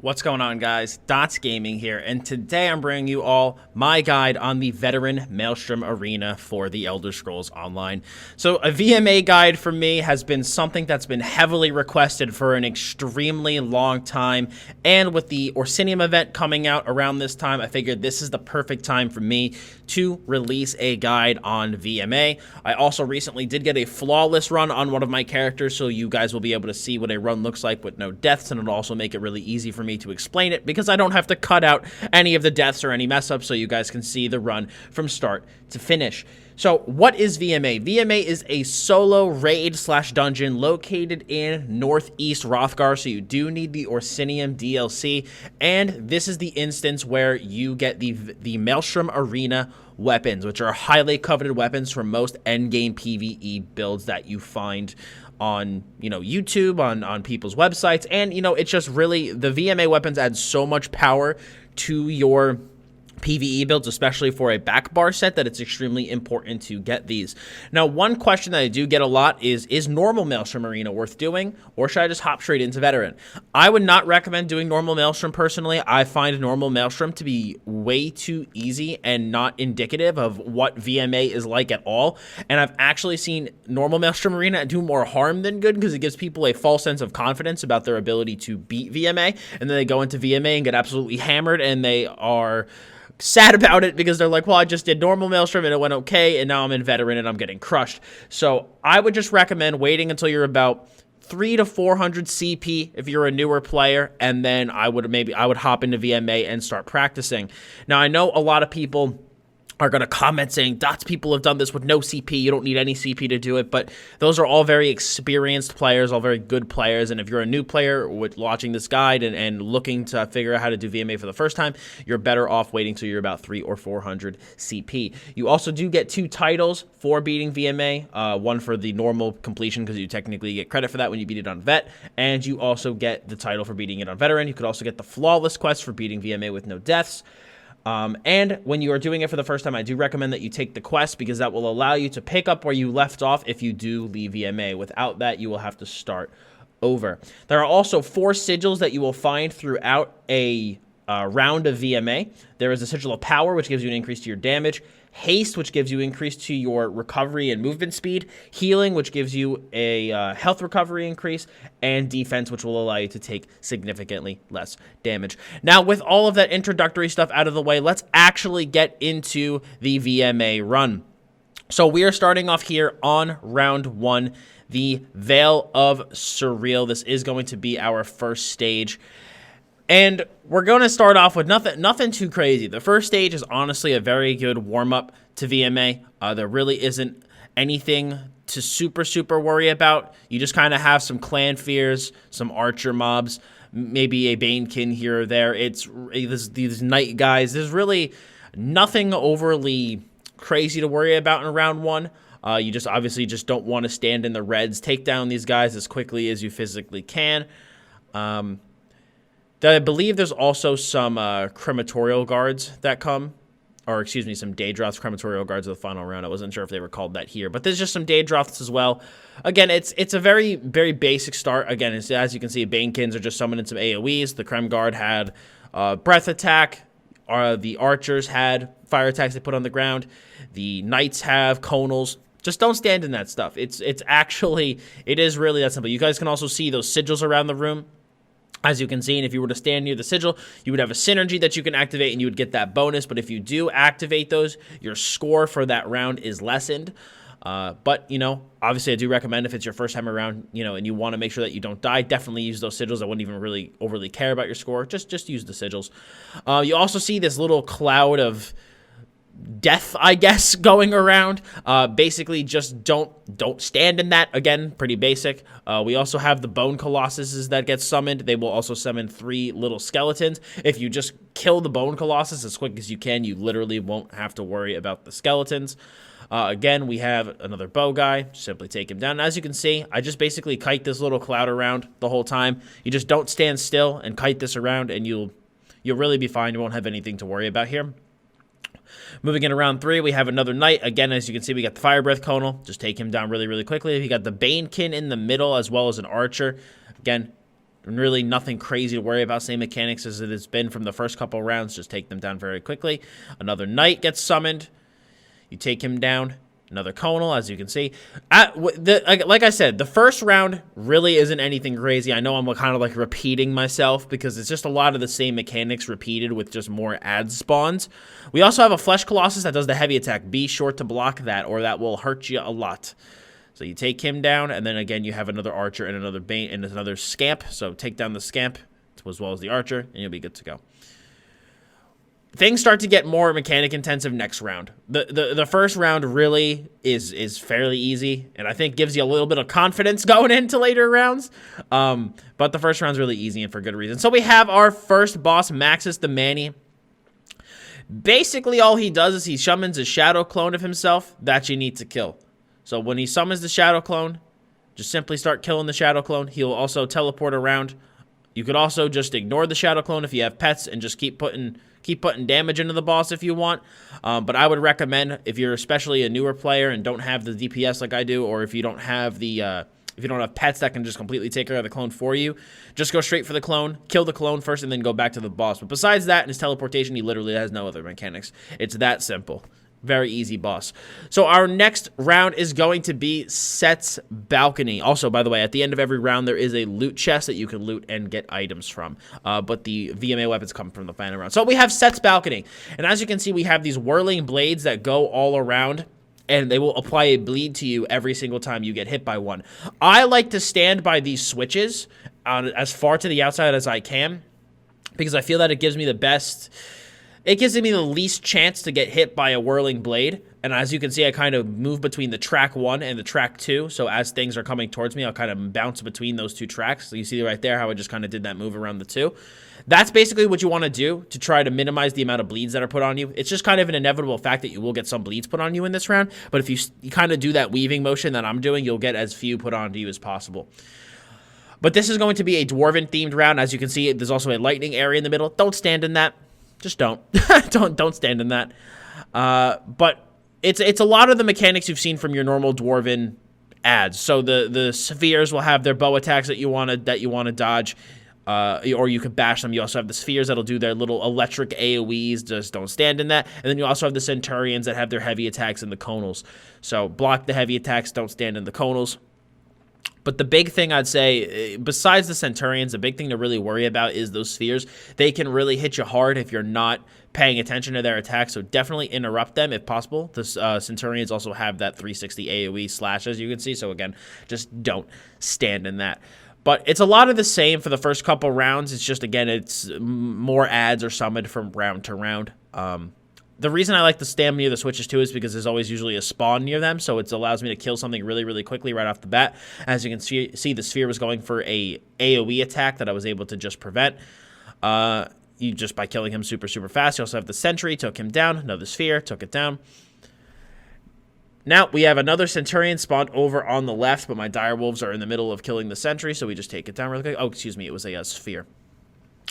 What's going on, guys? Dots Gaming here, and today I'm bringing you all my guide on the veteran Maelstrom Arena for the Elder Scrolls Online. So a VMA guide for me has been something that's been heavily requested for an extremely long time, and with the Orsinium event coming out around this time, I figured this is the perfect time for me to release a guide on VMA. I also recently did get a flawless run on one of my characters, so you guys will be able to see what a run looks like with no deaths, and it'll also make it really easy for me to explain it because I don't have to cut out any of the deaths or any mess ups, so you guys can see the run from start to finish. So what is VMA? VMA is a solo raid / dungeon located in Northeast Hrothgar, so you do need the Orsinium DLC, and this is the instance where you get the Maelstrom Arena weapons, which are highly coveted weapons from most endgame PvE builds that you find on, YouTube, on people's websites, and, it's just really, the VMA weapons add so much power to your PvE builds, especially for a back bar set, that it's extremely important to get these. Now, one question that I do get a lot is normal Maelstrom Arena worth doing, or should I just hop straight into veteran? I would not recommend doing normal Maelstrom personally. I find normal Maelstrom to be way too easy and not indicative of what VMA is like at all, and I've actually seen normal Maelstrom Arena do more harm than good because it gives people a false sense of confidence about their ability to beat VMA, and then they go into VMA and get absolutely hammered, and they are sad about it because they're like, well, I just did normal Maelstrom and it went okay, and now I'm in veteran and I'm getting crushed. So I would just recommend waiting until you're about 300 to 400 CP if you're a newer player, and then I would hop into VMA and start practicing. Now, I know a lot of people are going to comment saying, Dots, people have done this with no CP, you don't need any CP to do it, but those are all very experienced players, all very good players, and if you're a new player watching this guide and looking to figure out how to do VMA for the first time, you're better off waiting till you're about 300 or 400 CP. You also do get 2 titles for beating VMA, one for the normal completion, because you technically get credit for that when you beat it on Vet, and you also get the title for beating it on Veteran. You could also get the Flawless quest for beating VMA with no deaths. And when you are doing it for the first time, I do recommend that you take the quest because that will allow you to pick up where you left off if you do leave VMA. Without that, you will have to start over. There are also 4 sigils that you will find throughout a round of VMA. There is a Sigil of Power, which gives you an increase to your damage. Haste, which gives you increase to your recovery and movement speed. Healing, which gives you a health recovery increase. And Defense, which will allow you to take significantly less damage. Now, with all of that introductory stuff out of the way, let's actually get into the VMA run. So we are starting off here on round 1, the Veil of Surreal. This is going to be our first stage. And we're going to start off with nothing too crazy. The first stage is honestly a very good warm-up to VMA. There really isn't anything to super worry about. You just kind of have some clan fears, some archer mobs, maybe a Banekin here or there. It's these knight guys. There's really nothing overly crazy to worry about in round 1. You just obviously just don't want to stand in the reds. Take down these guys as quickly as you physically can. I believe there's also some crematorial guards that come, or excuse me, some Daedroths crematorial guards of the final round. I wasn't sure if they were called that here, but there's just some Daedroths as well. Again, it's a very basic start. Again, as you can see, Banekins are just summoning some AoEs. The Crem Guard had breath attack. The archers had fire attacks they put on the ground. The knights have conals. Just don't stand in that stuff. It is really that simple. You guys can also see those sigils around the room. As you can see, and if you were to stand near the sigil, you would have a synergy that you can activate, and you would get that bonus. But if you do activate those, your score for that round is lessened. But, obviously I do recommend if it's your first time around, and you want to make sure that you don't die, definitely use those sigils. I wouldn't even really overly care about your score. Just use the sigils. You also see this little cloud of death, I guess, going around. Basically just don't stand in that. Again, pretty basic. We also have the bone colossuses that get summoned. They will also summon 3 little skeletons. If you just kill the bone colossus as quick as you can, you literally won't have to worry about the skeletons. Again, we have another bow guy. Simply take him down. And as you can see, I just basically kite this little cloud around the whole time. You just don't stand still and kite this around, and you'll really be fine. You won't have anything to worry about here. Moving in around 3, we have another knight. Again, as you can see, we got the Fire Breath Conal. Just take him down really quickly. We got the Banekin in the middle as well as an archer. Again, Really nothing crazy to worry about. Same mechanics as it has been from the first couple rounds. Just take them down very quickly. Another knight gets summoned. You take him down. Another conal, as you can see. Like I said, the first round really isn't anything crazy. I know I'm kind of like repeating myself because it's just a lot of the same mechanics repeated with just more ad spawns. We also have a Flesh Colossus that does the heavy attack. Be sure to block that or that will hurt you a lot. So you take him down, and then again you have another archer and another bane and another scamp. So take down the scamp as well as the archer, and you'll be good to go. Things start to get more mechanic intensive next round. The first round really is fairly easy, and I think gives you a little bit of confidence going into later rounds. But the first round's really easy and for good reason. So we have our first boss, Maxis the Manny. Basically, all he does is he summons a shadow clone of himself that you need to kill. So when he summons the shadow clone, just simply start killing the shadow clone. He'll also teleport around. You could also just ignore the shadow clone if you have pets and just keep putting damage into the boss if you want. But I would recommend, if you're especially a newer player and don't have the DPS like I do, or if you don't have pets that can just completely take care of the clone for you, just go straight for the clone, kill the clone first, and then go back to the boss. But besides that, and his teleportation, he literally has no other mechanics. It's that simple. Very easy boss. So our next round is going to be Seht's Balcony. Also, by the way, at the end of every round, there is a loot chest that you can loot and get items from. But the VMA weapons come from the final round. So we have Seht's Balcony. And as you can see, we have these whirling blades that go all around, and they will apply a bleed to you every single time you get hit by one. I like to stand by these switches as far to the outside as I can, because I feel that it gives me the best... It gives me the least chance to get hit by a whirling blade. And as you can see, I kind of move between the track 1 and the track 2. So as things are coming towards me, I'll kind of bounce between those two tracks. So you see right there how I just kind of did that move around the two. That's basically what you want to do to try to minimize the amount of bleeds that are put on you. It's just kind of an inevitable fact that you will get some bleeds put on you in this round. But if you kind of do that weaving motion that I'm doing, you'll get as few put onto you as possible. But this is going to be a Dwarven-themed round. As you can see, there's also a lightning area in the middle. Don't stand in that. Just don't. don't stand in that. But it's a lot of the mechanics you've seen from your normal Dwarven ads. So the spheres will have their bow attacks that you want to dodge, or you could bash them. You also have the spheres that'll do their little electric AoEs. Just don't stand in that. And then you also have the Centurions that have their heavy attacks and the conals. So block the heavy attacks. Don't stand in the conals. But the big thing I'd say, besides the Centurions, the big thing to really worry about is those spheres. They can really hit you hard if you're not paying attention to their attacks, so definitely interrupt them if possible. The Centurions also have that 360 AoE slash, as you can see, so again, just don't stand in that. But it's a lot of the same for the first couple rounds. It's just, again, it's more ads are summoned from round to round. The reason I like to stand near the switches, too, is because there's always usually a spawn near them, so it allows me to kill something really, really quickly right off the bat. As you can see, the sphere was going for a AoE attack that I was able to just prevent. Just by killing him super, super fast. You also have the sentry, took him down. Another sphere, took it down. Now, we have another Centurion spawned over on the left, but my direwolves are in the middle of killing the sentry, so we just take it down really quick. Oh, excuse me, it was a sphere.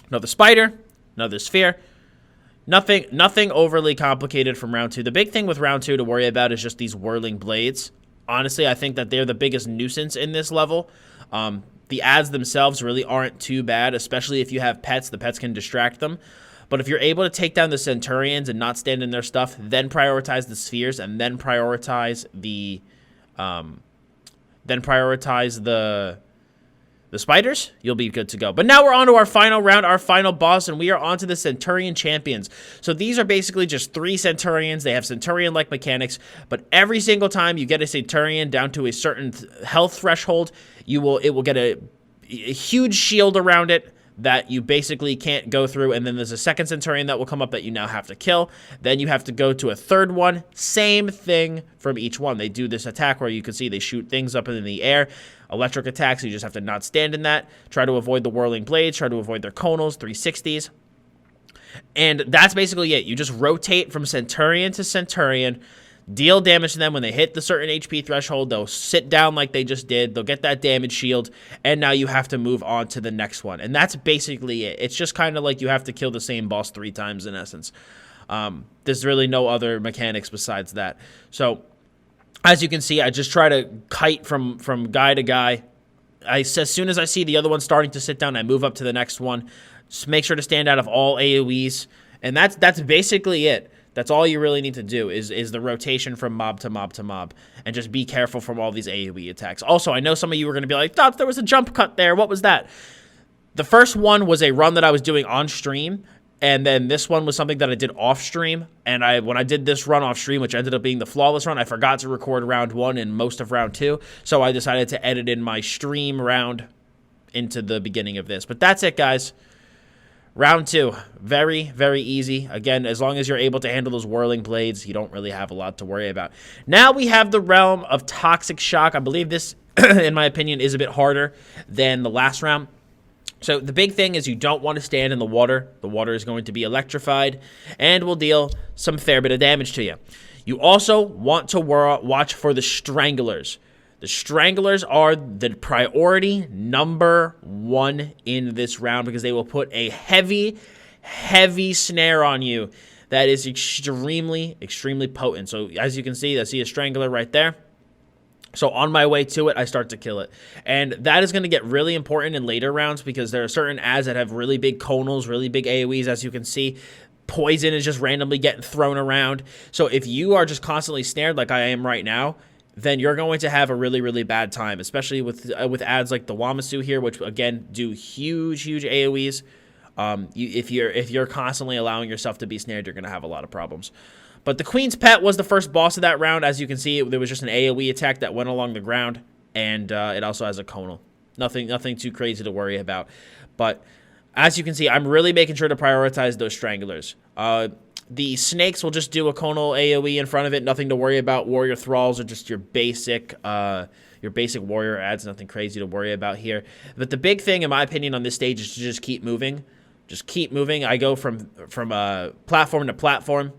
Another spider, another sphere. Nothing overly complicated from round 2. The big thing with round 2 to worry about is just these whirling blades. Honestly, I think that they're the biggest nuisance in this level. The ads themselves really aren't too bad, especially if you have pets. The pets can distract them. But if you're able to take down the Centurions and not stand in their stuff, then prioritize the spheres, and then prioritize the spiders, you'll be good to go. But now we're on to our final round, our final boss, and we are on to the Centurion Champions. So these are basically just 3 Centurions. They have Centurion-like mechanics, but every single time you get a Centurion down to a certain health threshold, it will get a huge shield around it that you basically can't go through, and then there's a second Centurion that will come up that you now have to kill. Then you have to go to a third one. Same thing from each one. They do this attack where you can see they shoot things up in the air. Electric attacks, you just have to not stand in that. Try to avoid the whirling blades. Try to avoid their conals, 360s. And that's basically it. You just rotate from Centurion to Centurion. Deal damage to them when they hit the certain HP threshold. They'll sit down like they just did. They'll get that damage shield. And now you have to move on to the next one. And that's basically it. It's just kind of like you have to kill the same boss 3 times in essence. There's really no other mechanics besides that. So, as you can see, I just try to kite from guy to guy. as soon as I see the other one starting to sit down, I move up to the next one. Just make sure to stand out of all AoEs, and that's basically it. That's all you really need to do is the rotation from mob to mob to mob, and just be careful from all these AoE attacks. Also, I know some of you were going to be like, "Thought there was a jump cut there. What was that?" The first one was a run that I was doing on stream, and then this one was something that I did off stream. And when I did this run off stream, which ended up being the flawless run, I forgot to record round 1 and most of round 2, so I decided to edit in my stream round into the beginning of this. But that's it, guys. Round 2, very, very easy. Again, as long as you're able to handle those whirling blades, you don't really have a lot to worry about. Now we have the realm of Toxic Shock. I believe this, in my opinion, is a bit harder than the last round. So the big thing is you don't want to stand in the water. The water is going to be electrified and will deal some fair bit of damage to you. You also want to watch for the Stranglers. The Stranglers are the priority number 1 in this round because they will put a heavy, heavy snare on you that is extremely, extremely potent. So as you can see, I see a Strangler right there. So on my way to it, I start to kill it. And that is going to get really important in later rounds because there are certain ads that have really big conals, really big AoEs, as you can see. Poison is just randomly getting thrown around. So if you are just constantly snared like I am right now, then you're going to have a really, really bad time, especially with ads like the Wamasu here, which, again, do huge, huge AoEs. If you're constantly allowing yourself to be snared, you're going to have a lot of problems. But the Queen's Pet was the first boss of that round. As you can see, there was just an AoE attack that went along the ground, and it also has a conal. Nothing too crazy to worry about. But as you can see, I'm really making sure to prioritize those Stranglers. The snakes will just do a conal AoE in front of it. Nothing to worry about. Warrior Thralls are just your basic warrior ads. Nothing crazy to worry about here. But the big thing, in my opinion, on this stage is to just keep moving. Just keep moving. I go from platform to platform.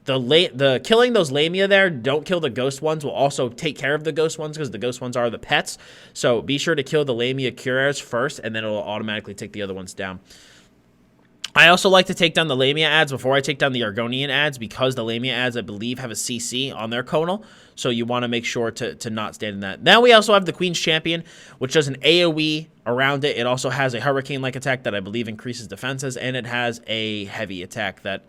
The killing those Lamia there, don't kill the ghost ones, will also take care of the ghost ones because the ghost ones are the pets. So be sure to kill the Lamia Cuirass first, and then it'll automatically take the other ones down. I also like to take down the Lamia ads before I take down the Argonian ads because the Lamia ads, I believe, have a CC on their conal. So you want to make sure to not stand in that. Now we also have the Queen's Champion, which does an AoE around it. It also has a Hurricane-like attack that I believe increases defenses, and it has a heavy attack that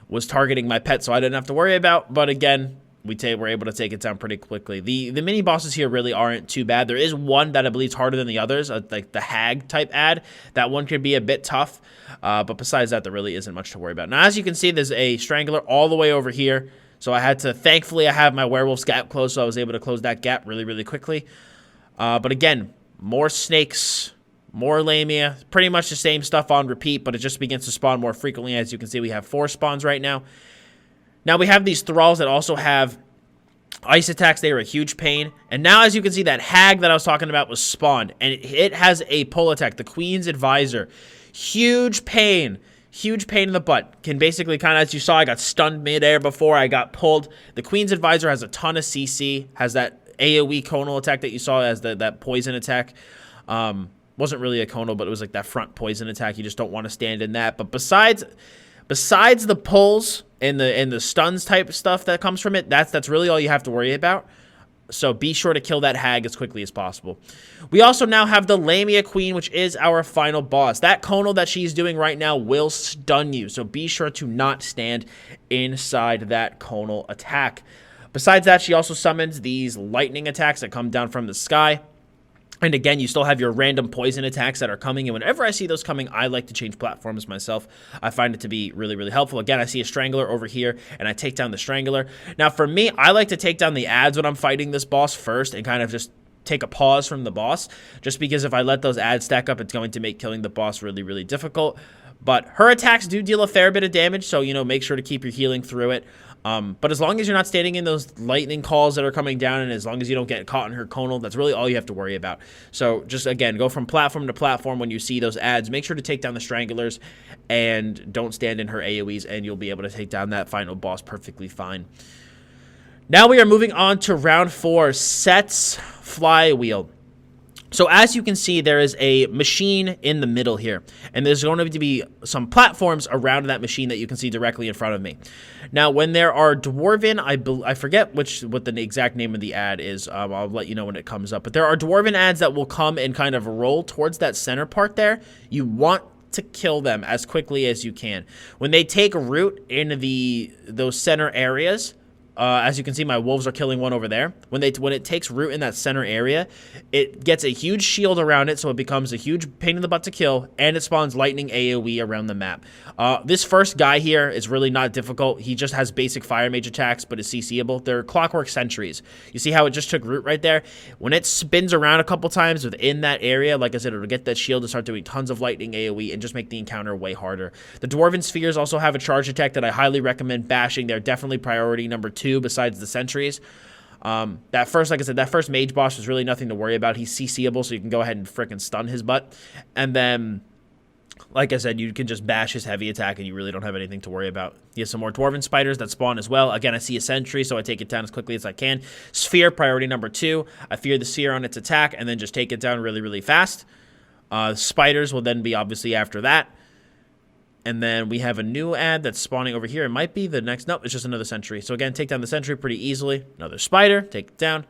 was targeting my pet, so I didn't have to worry about. But again, we're able to take it down pretty quickly. The mini bosses here really aren't too bad. There is one that I believe is harder than the others, like the Hag type ad. That one could be a bit tough, but besides that, there really isn't much to worry about. Now, as you can see, there's a Strangler all the way over here. So I had to, thankfully, I have my Werewolf's gap closed, so I was able to close that gap really, really quickly. But again, more snakes, more Lamia, pretty much the same stuff on repeat, but it just begins to spawn more frequently. As you can see, we have 4 spawns right now. Now we have these Thralls that also have ice attacks. They are a huge pain. And now, as you can see, that Hag that I was talking about was spawned, and it has a pull attack, the Queen's Advisor. Huge pain. Huge pain in the butt. Can basically kind of, as you saw, I got stunned midair before I got pulled. The Queen's Advisor has a ton of CC, has that AoE conal attack that you saw as that poison attack. Wasn't really a conal, but it was like that front poison attack. You just don't want to stand in that. But besides the pulls and the stuns type stuff that comes from it, that's really all you have to worry about. So be sure to kill that Hag as quickly as possible. We also now have the Lamia Queen, which is our final boss. That conal that she's doing right now will stun you, so be sure to not stand inside that conal attack. Besides that, she also summons these lightning attacks that come down from the sky. And again, you still have your random poison attacks that are coming. And whenever I see those coming, I like to change platforms myself. I find it to be really, really helpful. Again, I see a Strangler over here, and I take down the Strangler. Now, for me, I like to take down the ads when I'm fighting this boss first and kind of just take a pause from the boss. Just because if I let those ads stack up, it's going to make killing the boss really, really difficult. But her attacks do deal a fair bit of damage, so, make sure to keep your healing through it. But as long as you're not standing in those lightning calls that are coming down, and as long as you don't get caught in her conal, that's really all you have to worry about. So just, again, go from platform to platform when you see those ads. Make sure to take down the Stranglers and don't stand in her AoEs, and you'll be able to take down that final boss perfectly fine. Now we are moving on to round 4, Seht's Flywheel. So as you can see, there is a machine in the middle here, and there's going to be some platforms around that machine that you can see directly in front of me. Now, when there are dwarven, I forget what the exact name of the ad is. I'll let you know when it comes up. But there are dwarven ads that will come and kind of roll towards that center part there. You want to kill them as quickly as you can. When they take root in those center areas, as you can see, my wolves are killing one over there. When it takes root in that center area, it gets a huge shield around it, so it becomes a huge pain in the butt to kill, and it spawns lightning AoE around the map. This first guy here is really not difficult. He just has basic fire mage attacks, but is CCable. They're clockwork sentries. You see how it just took root right there? When it spins around a couple times within that area, like I said, it'll get that shield and start doing tons of lightning AoE and just make the encounter way harder. The dwarven spheres also have a charge attack that I highly recommend bashing. They're definitely priority number 2 besides the sentries. That first, like I said, that first mage boss was really nothing to worry about. He's CCable, so you can go ahead and frickin' stun his butt. And then, like I said, you can just bash his heavy attack and you really don't have anything to worry about. He has some more dwarven spiders that spawn as well. Again, I see a sentry, so I take it down as quickly as I can. Sphere, priority number 2. I fear the sphere on its attack and then just take it down really, really fast. Spiders will then be obviously after that. And then we have a new ad that's spawning over here. It might be the next. Nope, it's just another sentry. So again, take down the sentry pretty easily. Another spider, take it down.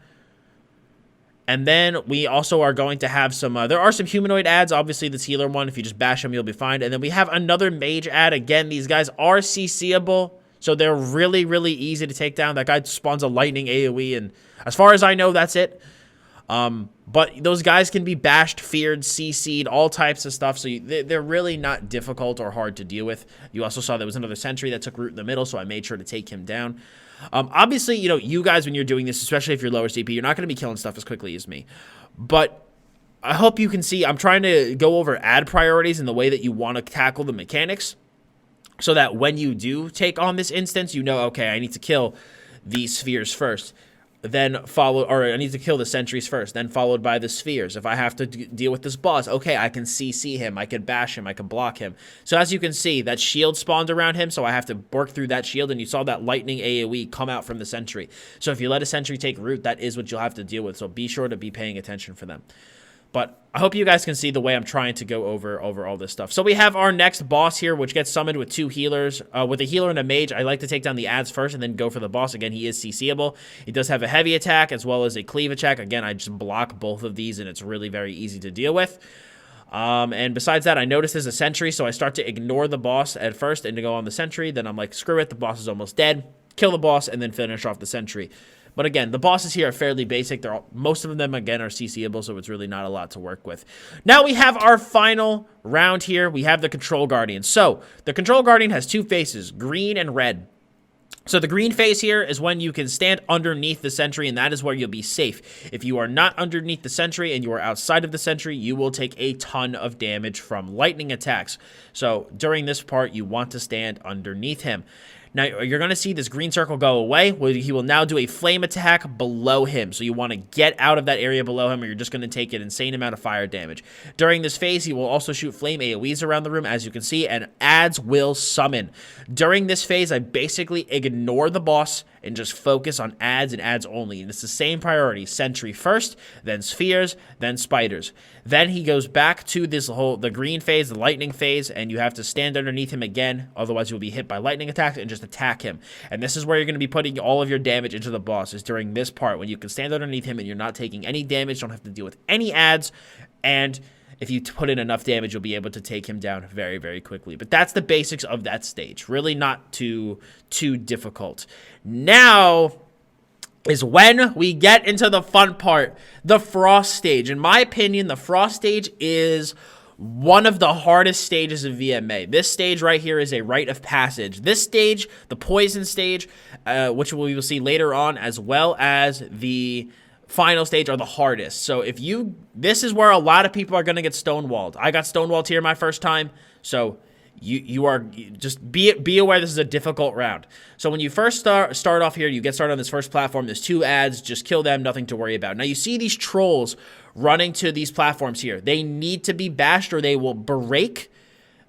And then we also are going to have some, there are some humanoid ads. Obviously, this healer one, if you just bash them, you'll be fine. And then we have another mage ad. Again, these guys are CCable, so they're really, really easy to take down. That guy spawns a lightning AoE, and as far as I know, that's it. But those guys can be bashed, feared, CC'd, all types of stuff, so they're really not difficult or hard to deal with. You also saw there was another sentry that took root in the middle, so I made sure to take him down. Obviously, you know, you guys, when you're doing this, especially if you're lower CP, you're not going to be killing stuff as quickly as me. But I hope you can see, I'm trying to go over ad priorities in the way that you want to tackle the mechanics, so that when you do take on this instance, you know, okay, I need to kill these spheres first. Then I need to kill the sentries first, then followed by the spheres. If I have to deal with this boss, okay, I can CC him, I can bash him, I can block him. So as you can see, that shield spawned around him, so I have to work through that shield, and you saw that lightning AoE come out from the sentry. So if you let a sentry take root, that is what you'll have to deal with, so be sure to be paying attention for them. But I hope you guys can see the way I'm trying to go over all this stuff. So we have our next boss here, which gets summoned with 2 healers. With a healer and a mage, I like to take down the ads first and then go for the boss. Again, he is CCable. He does have a heavy attack as well as a cleave attack. Again, I just block both of these, and it's really very easy to deal with. And besides that, I notice there's a sentry, so I start to ignore the boss at first and to go on the sentry. Then I'm like, screw it, the boss is almost dead. Kill the boss and then finish off the sentry. But again, the bosses here are fairly basic. Most of them, again, are CCable, so it's really not a lot to work with. Now we have our final round here. We have the Control Guardian. So the Control Guardian has 2 faces, green and red. So the green phase here is when you can stand underneath the sentry, and that is where you'll be safe. If you are not underneath the sentry and you are outside of the sentry, you will take a ton of damage from lightning attacks. So during this part, you want to stand underneath him. Now, you're going to see this green circle go away. He will now do a flame attack below him. So you want to get out of that area below him, or you're just going to take an insane amount of fire damage. During this phase, he will also shoot flame AoEs around the room, as you can see, and ads will summon. During this phase, I basically ignore the boss and just focus on ads and ads only. And it's the same priority. Sentry first, then spheres, then spiders. Then he goes back to the green phase, the lightning phase, and you have to stand underneath him again. Otherwise, you'll be hit by lightning attacks and just attack him. And this is where you're going to be putting all of your damage into the boss, is during this part when you can stand underneath him and you're not taking any damage, don't have to deal with any ads, and if you put in enough damage, you'll be able to take him down very, very quickly. But that's the basics of that stage. Really not too difficult. Now is when we get into the fun part, the Frost stage. In my opinion, the Frost stage is one of the hardest stages of VMA. This stage right here is a rite of passage. This stage, the Poison stage, which we will see later on, as well as the final stage, are the hardest. So this is where a lot of people are going to get stonewalled. I got stonewalled here my first time, so you are just be aware this is a difficult round. So when you first start off here, you get started on this first platform. There's 2 ads, just kill them, nothing to worry about. Now you see these trolls running to these platforms here. They need to be bashed or they will break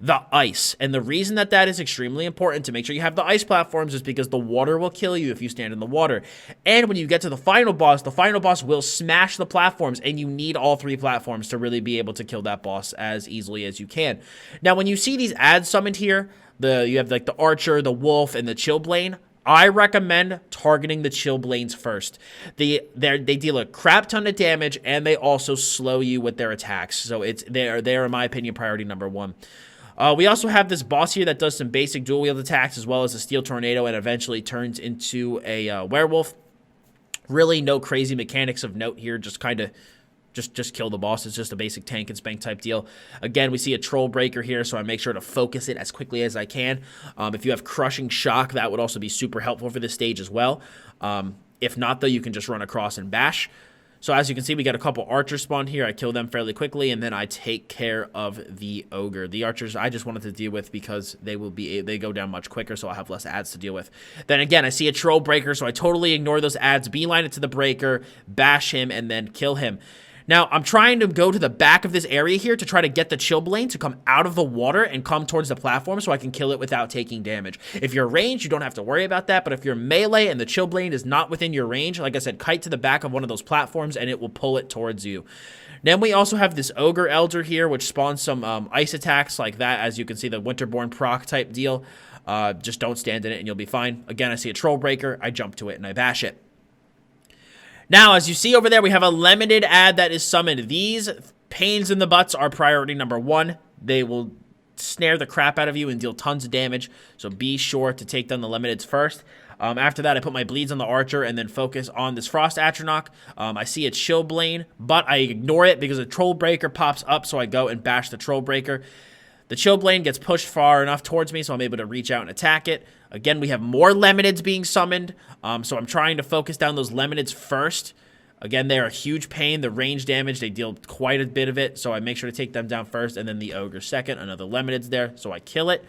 the ice. And the reason that that is extremely important to make sure you have the ice platforms is because the water will kill you if you stand in the water. And when you get to the final boss will smash the platforms, and you need all 3 platforms to really be able to kill that boss as easily as you can. Now, when you see these ads summoned here, you have like the Archer, the Wolf, and the Chillblade, I recommend targeting the Chillblades first. They deal a crap ton of damage, and they also slow you with their attacks. So they're in my opinion priority number 1. We also have this boss here that does some basic dual wield attacks as well as a steel tornado, and eventually turns into a werewolf. Really no crazy mechanics of note here, just kind of just kill the boss. It's just a basic tank and spank type deal. Again, we see a troll breaker here, so I make sure to focus it as quickly as I can. If you have crushing shock, that would also be super helpful for this stage as well. If not, though, you can just run across and bash. So as you can see, we got a couple archers spawned here. I kill them fairly quickly, and then I take care of the ogre. The archers I just wanted to deal with because they go down much quicker, so I'll have less ads to deal with. Then again, I see a troll breaker, so I totally ignore those ads, beeline it to the breaker, bash him, and then kill him. Now, I'm trying to go to the back of this area here to try to get the Chillblade to come out of the water and come towards the platform so I can kill it without taking damage. If you're ranged, you don't have to worry about that, but if you're melee and the Chillblade is not within your range, like I said, kite to the back of one of those platforms and it will pull it towards you. Then we also have this Ogre Elder here, which spawns some ice attacks like that. As you can see, the Winterborn proc type deal. Just don't stand in it and you'll be fine. Again, I see a Troll Breaker, I jump to it and I bash it. Now, as you see over there, we have a limited ad that is summoned. These pains in the butts are priority number 1. They will snare the crap out of you and deal tons of damage, so be sure to take down the limiteds first. After that, I put my bleeds on the Archer and then focus on this Frost Atronach. I see a Chillblade, but I ignore it because a Troll Breaker pops up, so I go and bash the Troll Breaker. The Chillblade gets pushed far enough towards me, so I'm able to reach out and attack it. Again, we have more Lemonids being summoned, so I'm trying to focus down those Lemonids first. Again, they are a huge pain. The range damage, they deal quite a bit of it, so I make sure to take them down first, and then the Ogre second. Another Lemonid's there, so I kill it.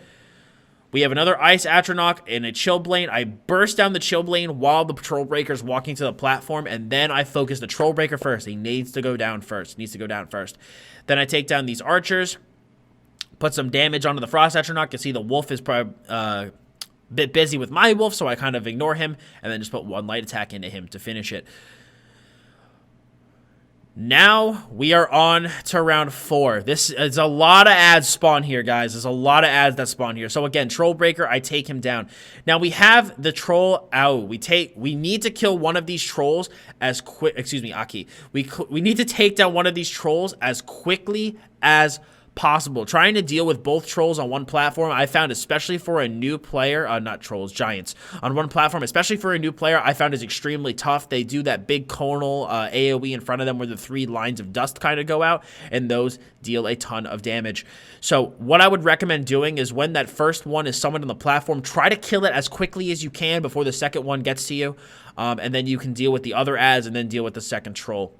We have another Ice Atronach and a Chillblade. I burst down the Chillblade while the Troll Breaker's walking to the platform, and then I focus the Troll Breaker first. He needs to go down first. Then I take down these Archers, put some damage onto the Frost Atronach. You can see the Wolf is probably a bit busy with my Wolf, so I kind of ignore him, and then just put one light attack into him to finish it. Now we are on to round 4. This is a lot of ads spawn here, guys. There's a lot of ads that spawn here. So again, Troll Breaker, I take him down. Now we have the troll out. We need to kill one of these trolls as quick. Excuse me, Aki. We need to take down one of these trolls as quickly as possible. Trying to deal with both trolls on one platform, I found, especially for a new player, not trolls, giants, on one platform, especially for a new player, I found is extremely tough. They do that big conal AoE in front of them where the 3 lines of dust kind of go out, and those deal a ton of damage. So what I would recommend doing is when that first one is summoned on the platform, try to kill it as quickly as you can before the second one gets to you, and then you can deal with the other ads and then deal with the second troll.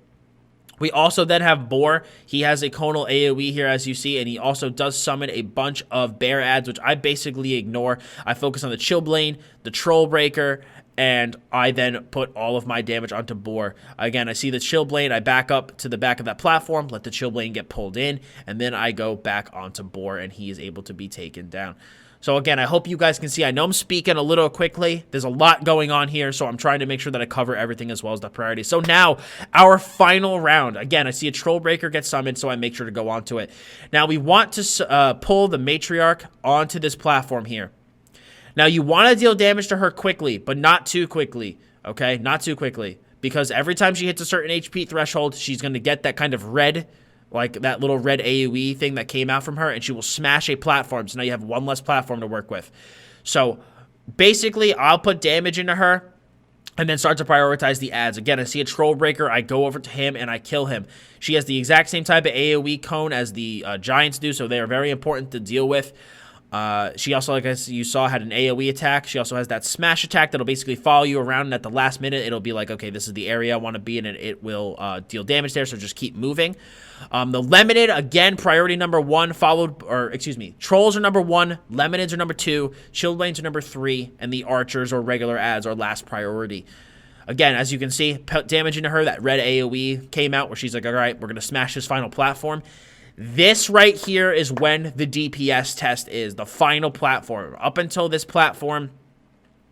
We also then have Boar. He has a conal AoE here, as you see, and he also does summon a bunch of bear ads, which I basically ignore. I focus on the Chillblade, the Troll Breaker, and I then put all of my damage onto Boar. Again, I see the Chillblade, I back up to the back of that platform, let the Chillblade get pulled in, and then I go back onto Boar, and he is able to be taken down. So again, I hope you guys can see. I know I'm speaking a little quickly. There's a lot going on here, so I'm trying to make sure that I cover everything as well as the priority. So now, our final round. Again, I see a Troll Breaker get summoned, so I make sure to go onto it. Now, we want to pull the Matriarch onto this platform here. Now, you want to deal damage to her quickly, but not too quickly, okay? Not too quickly, because every time she hits a certain HP threshold, she's going to get that kind of red, like that little red AoE thing that came out from her, and she will smash a platform. So now you have one less platform to work with. So basically, I'll put damage into her and then start to prioritize the ads. Again, I see a Troll Breaker. I go over to him and I kill him. She has the exact same type of AoE cone as the Giants do, so they are very important to deal with. She also, like as you saw, had an AoE attack. She also has that smash attack that'll basically follow you around, and at the last minute, it'll be like, okay, this is the area I want to be in, and it will deal damage there, so just keep moving. The Lemonid, again, priority number 1, Trolls are number 1, Lemonids are number 2, Chillblades are number 3, and the Archers or regular ads are last priority. Again, as you can see, put damage into her. That red AoE came out where she's like, all right, we're going to smash this final platform. This right here is when the DPS test is, the final platform. Up until this platform,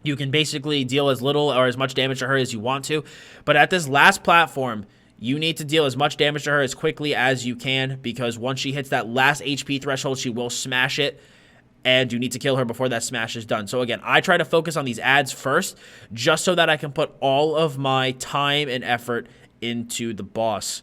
you can basically deal as little or as much damage to her as you want to. But at this last platform, you need to deal as much damage to her as quickly as you can, because once she hits that last HP threshold, she will smash it, and you need to kill her before that smash is done. So again, I try to focus on these ads first, just so that I can put all of my time and effort into the boss.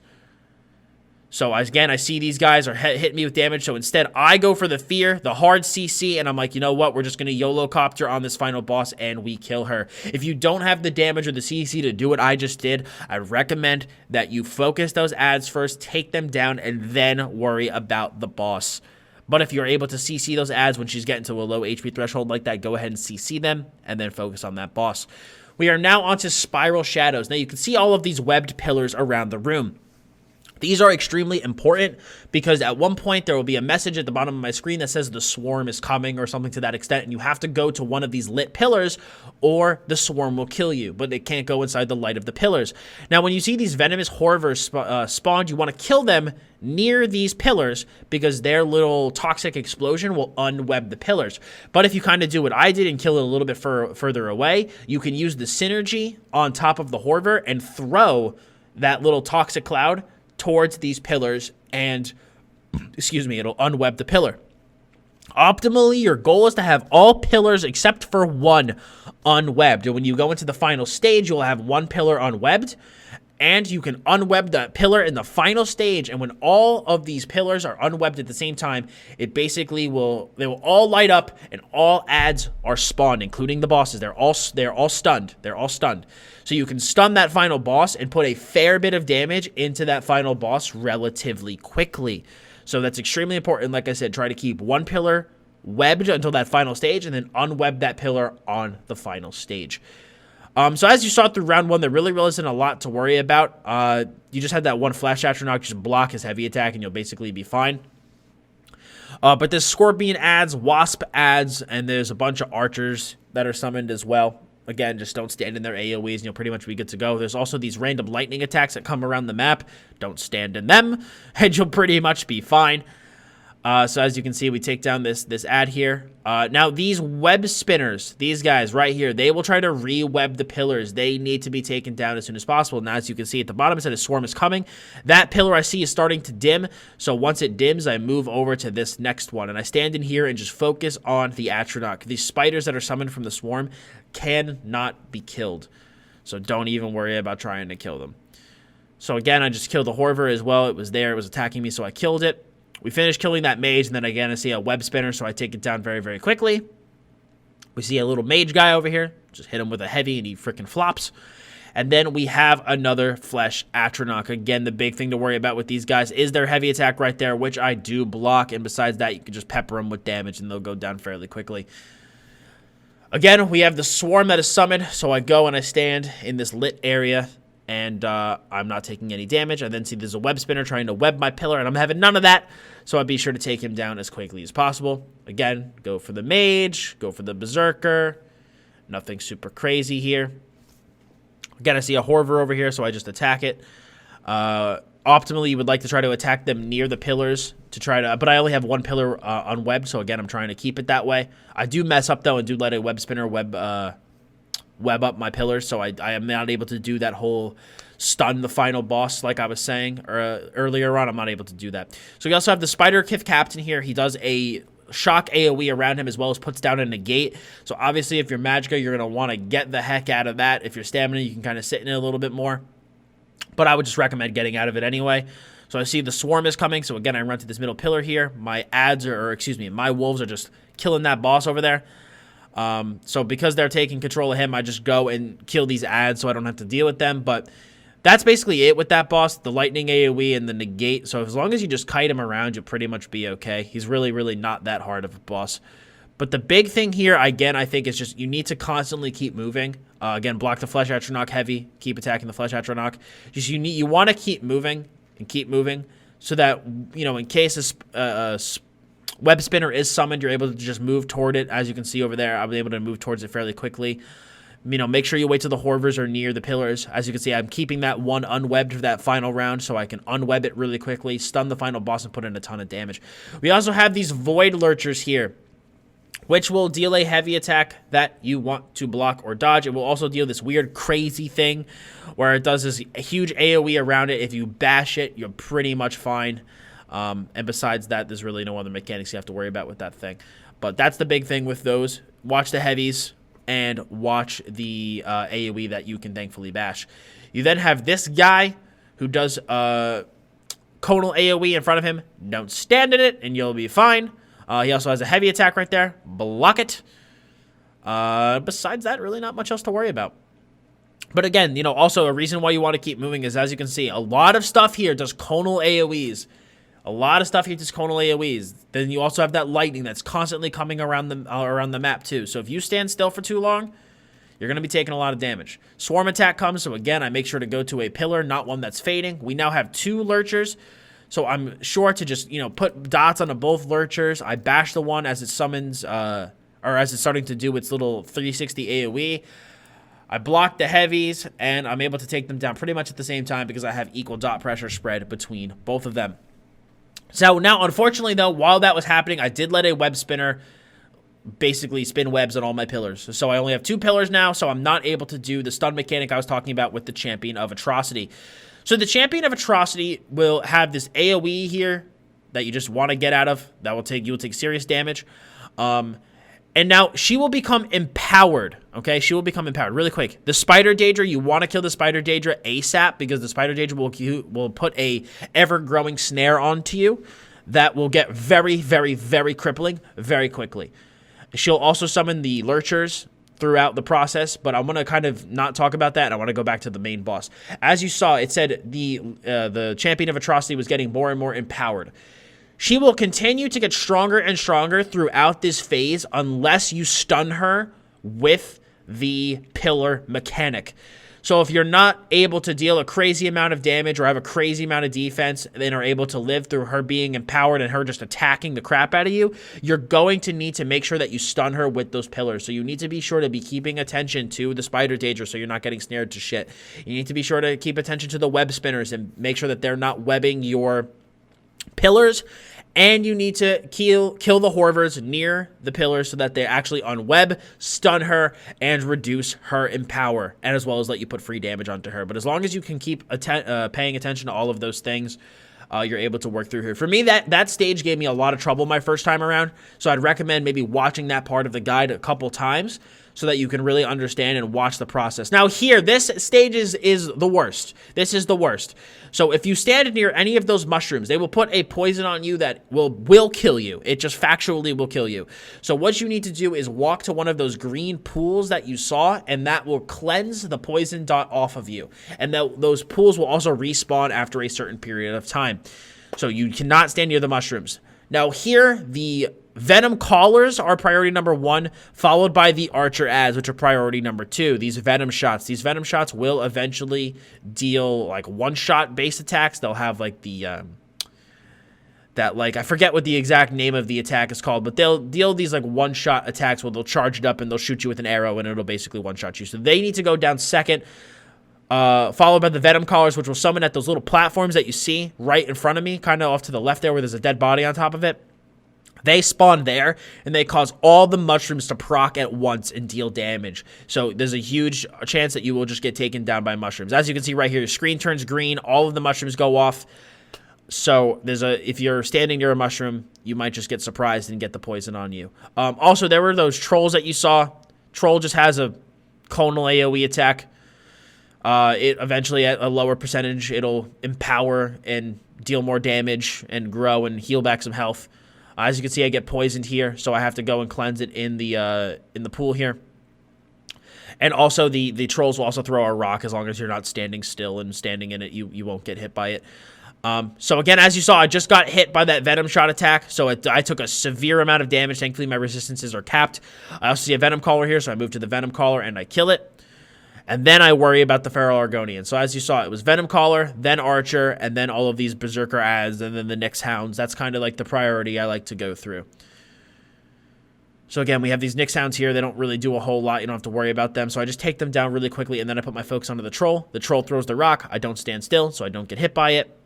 So again, I see these guys are hitting me with damage, so instead I go for the fear, the hard CC, and I'm like, you know what, we're just going to YOLO copter on this final boss, and we kill her. If you don't have the damage or the CC to do what I just did, I recommend that you focus those ads first, take them down, and then worry about the boss. But if you're able to CC those ads when she's getting to a low HP threshold like that, go ahead and CC them, and then focus on that boss. We are now onto Spiral Shadows. Now you can see all of these webbed pillars around the room. These are extremely important because at one point there will be a message at the bottom of my screen that says the swarm is coming or something to that extent, and you have to go to one of these lit pillars or the swarm will kill you, but it can't go inside the light of the pillars. Now, when you see these venomous horvers spawned, you want to kill them near these pillars because their little toxic explosion will unweb the pillars. But if you kind of do what I did and kill it a little bit further away, you can use the synergy on top of the horver and throw that little toxic cloud towards these pillars, and excuse me, it'll unweb the pillar. Optimally, your goal is to have all pillars except for one unwebbed. And when you go into the final stage, you'll have one pillar unwebbed, and you can unweb that pillar in the final stage. And when all of these pillars are unwebbed at the same time, it basically they will all light up and all ads are spawned, including the bosses. They're all stunned. They're all stunned. So you can stun that final boss and put a fair bit of damage into that final boss relatively quickly. So that's extremely important. Like I said, try to keep one pillar webbed until that final stage and then unweb that pillar on the final stage. So as you saw through round one, there really isn't a lot to worry about. You just had that one flash atronach, just block his heavy attack and you'll basically be fine. But there's scorpion ads, wasp ads, and there's a bunch of archers that are summoned as well. Again, just don't stand in their AoEs and you'll pretty much be good to go. There's also these random lightning attacks that come around the map. Don't stand in them and you'll pretty much be fine. So as you can see, we take down this ad here. Now, these web spinners, these guys right here, they will try to re-web the pillars. They need to be taken down as soon as possible. Now, as you can see at the bottom, it said a swarm is coming. That pillar I see is starting to dim. So once it dims, I move over to this next one. And I stand in here and just focus on the atronach. These spiders that are summoned from the swarm cannot be killed. So don't even worry about trying to kill them. So again, I just killed the horver as well. It was there. It was attacking me, so I killed it. We finished killing that mage, and then again, I see a web spinner, so I take it down very, very quickly. We see a little mage guy over here. Just hit him with a heavy, and he freaking flops. And then we have another flesh atronach. Again, the big thing to worry about with these guys is their heavy attack right there, which I do block. And besides that, you can just pepper them with damage, and they'll go down fairly quickly. Again, we have the swarm that is summoned, so I go and I stand in this lit area. And I'm not taking any damage. I then see there's a web spinner trying to web my pillar, and I'm having none of that. So I'd be sure to take him down as quickly as possible. Again, go for the mage, go for the berserker. Nothing super crazy here. Again, I see a horver over here, so I just attack it. Optimally, you would like to try to attack them near the pillars to try to, but I only have one pillar unwebbed, so again, I'm trying to keep it that way. I do mess up though and do let a web spinner web up my pillars, so I am not able to do that whole stun the final boss like I was saying earlier on. I'm not able to do that. So we also have the Spider Kith Captain here. He does a shock AoE around him as well as puts down a negate. So obviously if you're Magicka, you're going to want to get the heck out of that. If you're Stamina, you can kind of sit in it a little bit more. But I would just recommend getting out of it anyway. So I see the swarm is coming. So again, I run to this middle pillar here. My ads are, or excuse me, my wolves are just killing that boss over there. So because they're taking control of him, I just go and kill these ads so I don't have to deal with them. But that's basically it with that boss, the lightning AoE and the negate. So as long as you just kite him around, you'll pretty much be okay. He's really, really not that hard of a boss. But the big thing here, again, I think is just you need to constantly keep moving. Again, block the Flesh Atronach heavy. Keep attacking the Flesh Atronach. Just you want to keep moving and keep moving so that, you know, in case a web spinner is summoned, you're able to just move toward it. As you can see over there, I was able to move towards it fairly quickly. Make sure you wait till the Horvers are near the pillars. As you can see, I'm keeping that one unwebbed for that final round so I can unweb it really quickly, stun the final boss, and put in a ton of damage. We also have these Void Lurchers here, which will deal a heavy attack that you want to block or dodge. It will also deal this weird crazy thing where it does this huge AoE around it. If you bash it, you're pretty much fine. And besides that, there's really no other mechanics you have to worry about with that thing. But that's the big thing with those. Watch the heavies and watch the AoE that you can thankfully bash. You then have this guy who does conal AoE in front of him. Don't stand in it and you'll be fine. He also has a heavy attack right there. Block it. Besides that, really not much else to worry about. But again, also a reason why you want to keep moving is, as you can see, a lot of stuff here does conal AoEs. A lot of stuff here does conal AoEs. Then you also have that lightning that's constantly coming around the map too. So if you stand still for too long, you're going to be taking a lot of damage. Swarm attack comes, so again, I make sure to go to a pillar, not one that's fading. We now have 2 Lurchers. So I'm sure to just, put dots onto both Lurchers. I bash the one as it summons, or as it's starting to do its little 360 AoE. I block the heavies, and I'm able to take them down pretty much at the same time because I have equal dot pressure spread between both of them. So now, unfortunately, though, while that was happening, I did let a web spinner basically spin webs on all my pillars. So I only have 2 pillars now, so I'm not able to do the stun mechanic I was talking about with the Champion of Atrocity. So the Champion of Atrocity will have this AoE here that you just want to get out of. That will take, you will take serious damage. And now she will become empowered, okay? She will become empowered really quick. The Spider Daedra, you want to kill the Spider Daedra ASAP because the Spider Daedra will put a ever-growing snare onto you that will get very, very, very crippling very quickly. She'll also summon the Lurchers throughout the process, but I'm going to kind of not talk about that, and I want to go back to the main boss. As you saw, it said the Champion of Atrocity was getting more and more empowered. She will continue to get stronger and stronger throughout this phase unless you stun her with the pillar mechanic. So if you're not able to deal a crazy amount of damage or have a crazy amount of defense and are able to live through her being empowered and her just attacking the crap out of you, you're going to need to make sure that you stun her with those pillars. So you need to be sure to be keeping attention to the Spider Daedra so you're not getting snared to shit. You need to be sure to keep attention to the web spinners and make sure that they're not webbing your pillars, and you need to kill the Horvers near the pillars so that they actually unweb, stun her, and reduce her empower, and as well as let you put free damage onto her. But as long as you can keep paying attention to all of those things, you're able to work through here. For me, that stage gave me a lot of trouble my first time around, so I'd recommend maybe watching that part of the guide a couple times so that you can really understand and watch the process. Now here, this stage is the worst. This is the worst. So if you stand near any of those mushrooms, they will put a poison on you that will kill you. It just factually will kill you. So what you need to do is walk to one of those green pools that you saw, and that will cleanse the poison dot off of you. And those pools will also respawn after a certain period of time. So you cannot stand near the mushrooms. Now here, the Venom Callers are priority number 1, followed by the Archer Ads, which are priority number 2. These Venom Shots. These Venom Shots will eventually deal, like, one-shot base attacks. They'll have, like, the, I forget what the exact name of the attack is called, but they'll deal these, like, one-shot attacks where they'll charge it up and they'll shoot you with an arrow and it'll basically one-shot you. So they need to go down second, followed by the Venom Callers, which will summon at those little platforms that you see right in front of me, kind of off to the left there where there's a dead body on top of it. They spawn there, and they cause all the mushrooms to proc at once and deal damage. So there's a huge chance that you will just get taken down by mushrooms. As you can see right here, your screen turns green. All of the mushrooms go off. So if you're standing near a mushroom, you might just get surprised and get the poison on you. Also, there were those trolls that you saw. Troll just has a conal AoE attack. It eventually, at a lower percentage, it'll empower and deal more damage and grow and heal back some health. As you can see, I get poisoned here, so I have to go and cleanse it in the pool here. And also, the trolls will also throw a rock. As long as you're not standing still and standing in it, you won't get hit by it. So again, as you saw, I just got hit by that Venom Shot attack, so I took a severe amount of damage. Thankfully, my resistances are capped. I also see a Venom Caller here, so I move to the Venom Caller and I kill it. And then I worry about the Feral Argonian. So as you saw, it was Venom Caller, then Archer, and then all of these Berserker Ads, and then the Nyx Hounds. That's kind of like the priority I like to go through. So again, we have these Nick sounds here. They don't really do a whole lot. You don't have to worry about them. So I just take them down really quickly, and then I put my focus onto the troll. The troll throws the rock. I don't stand still, so I don't get hit by it.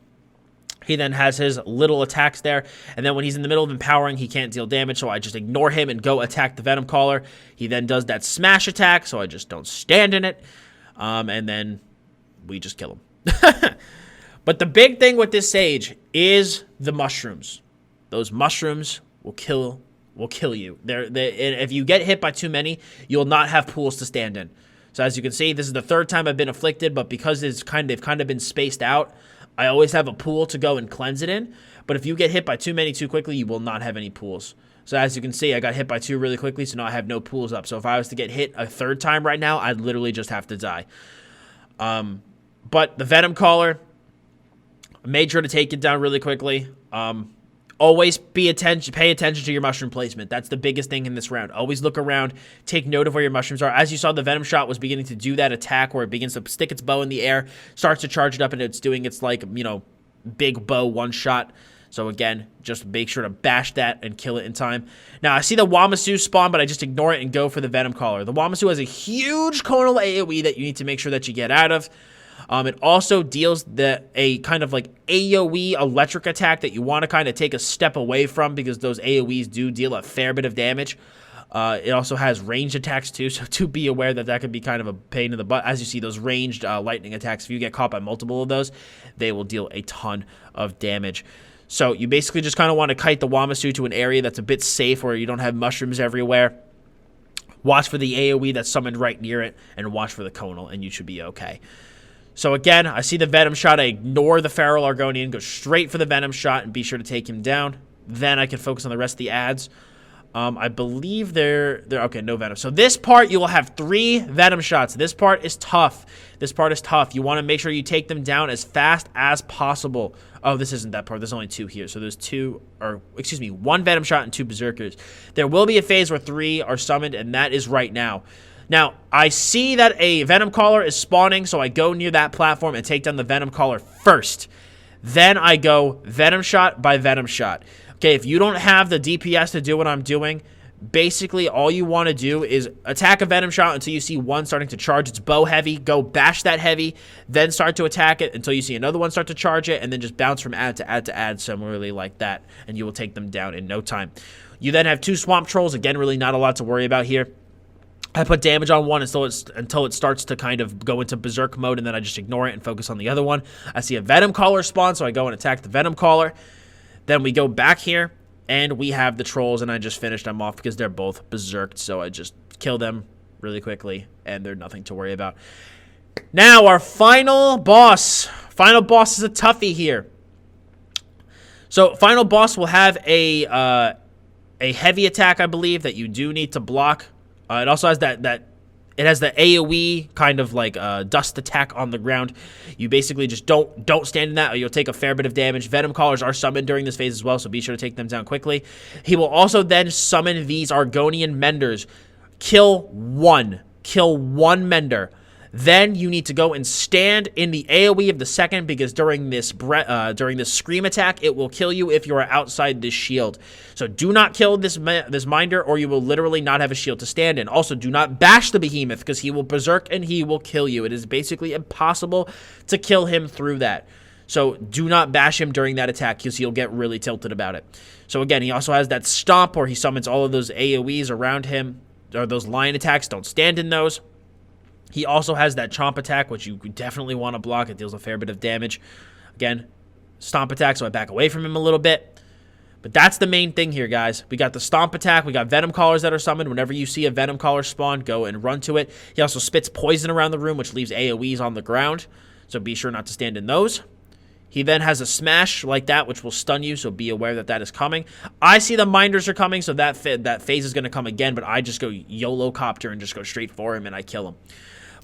He then has his little attacks there, and then when he's in the middle of empowering, he can't deal damage, so I just ignore him and go attack the Venom Caller. He then does that smash attack, so I just don't stand in it, and then we just kill him. But the big thing with this Sage is the mushrooms. Those mushrooms will kill you. If you get hit by too many, you'll not have pools to stand in. So as you can see, this is the third time I've been afflicted, but because they've kind of been spaced out, I always have a pool to go and cleanse it in. But if you get hit by too many too quickly, you will not have any pools. So as you can see, I got hit by 2 really quickly, so now I have no pools up. So if I was to get hit a third time right now, I'd literally just have to die. But the Venom Caller, I made sure to take it down really quickly. Always pay attention to your mushroom placement. That's the biggest thing in this round. Always look around, take note of where your mushrooms are. As you saw, the Venom Shot was beginning to do that attack where it begins to stick its bow in the air, starts to charge it up, and it's doing its, like, you know, big bow one-shot. So again, just make sure to bash that and kill it in time. Now, I see the Wamasu spawn, but I just ignore it and go for the Venom Caller. The Wamasu has a huge conal AoE that you need to make sure that you get out of. It also deals a kind of like AoE electric attack that you want to kind of take a step away from because those AoEs do deal a fair bit of damage. It also has ranged attacks too, so to be aware that could be kind of a pain in the butt. As you see, those ranged lightning attacks, if you get caught by multiple of those, they will deal a ton of damage. So you basically just kind of want to kite the Wamasu to an area that's a bit safe where you don't have mushrooms everywhere. Watch for the AoE that's summoned right near it, and watch for the conal, and you should be okay. So again, I see the Venom Shot. I ignore the Feral Argonian, go straight for the Venom Shot, and be sure to take him down. Then I can focus on the rest of the ads. I believe they're okay, no Venom. So this part, you will have 3 Venom Shots. This part is tough. You want to make sure you take them down as fast as possible. Oh, this isn't that part. There's only 2 here. So there's 1 Venom Shot and 2 Berserkers. There will be a phase where 3 are summoned, and that is right now. Now, I see that a Venom Caller is spawning, so I go near that platform and take down the Venom Caller first. Then I go Venom Shot by Venom Shot. Okay, if you don't have the DPS to do what I'm doing, basically all you want to do is attack a Venom Shot until you see one starting to charge its bow heavy. Go bash that heavy, then start to attack it until you see another one start to charge it, and then just bounce from ad to ad to ad, similarly like that, and you will take them down in no time. You then have 2 Swamp Trolls. Again, really not a lot to worry about here. I put damage on one until it starts to kind of go into berserk mode, and then I just ignore it and focus on the other one. I see a Venom Caller spawn, so I go and attack the Venom Caller. Then we go back here, and we have the Trolls, and I just finished them off because they're both berserked, so I just kill them really quickly, and they're nothing to worry about. Now, our final boss. Final boss is a toughie here. So, final boss will have a heavy attack, I believe, that you do need to block. It also has it has the AoE kind of like dust attack on the ground. You basically just don't stand in that, or you'll take a fair bit of damage. Venom Callers are summoned during this phase as well, so be sure to take them down quickly. He will also then summon these Argonian Menders. Kill one Mender. Then you need to go and stand in the AoE of the second, because during this scream attack, it will kill you if you are outside this shield. So do not kill this Minder, or you will literally not have a shield to stand in. Also, do not bash the Behemoth, because he will berserk and he will kill you. It is basically impossible to kill him through that. So do not bash him during that attack, because he'll get really tilted about it. So again, he also has that Stomp where he summons all of those AoEs around him, or those line attacks. Don't stand in those. He also has that Chomp attack, which you definitely want to block. It deals a fair bit of damage. Again, Stomp attack, so I back away from him a little bit. But that's the main thing here, guys. We got the Stomp attack. We got Venom Callers that are summoned. Whenever you see a Venom Caller spawn, go and run to it. He also spits poison around the room, which leaves AoEs on the ground. So be sure not to stand in those. He then has a Smash like that, which will stun you, so be aware that that is coming. I see the Minders are coming, so that phase is going to come again, but I just go YOLO Copter and just go straight for him, and I kill him.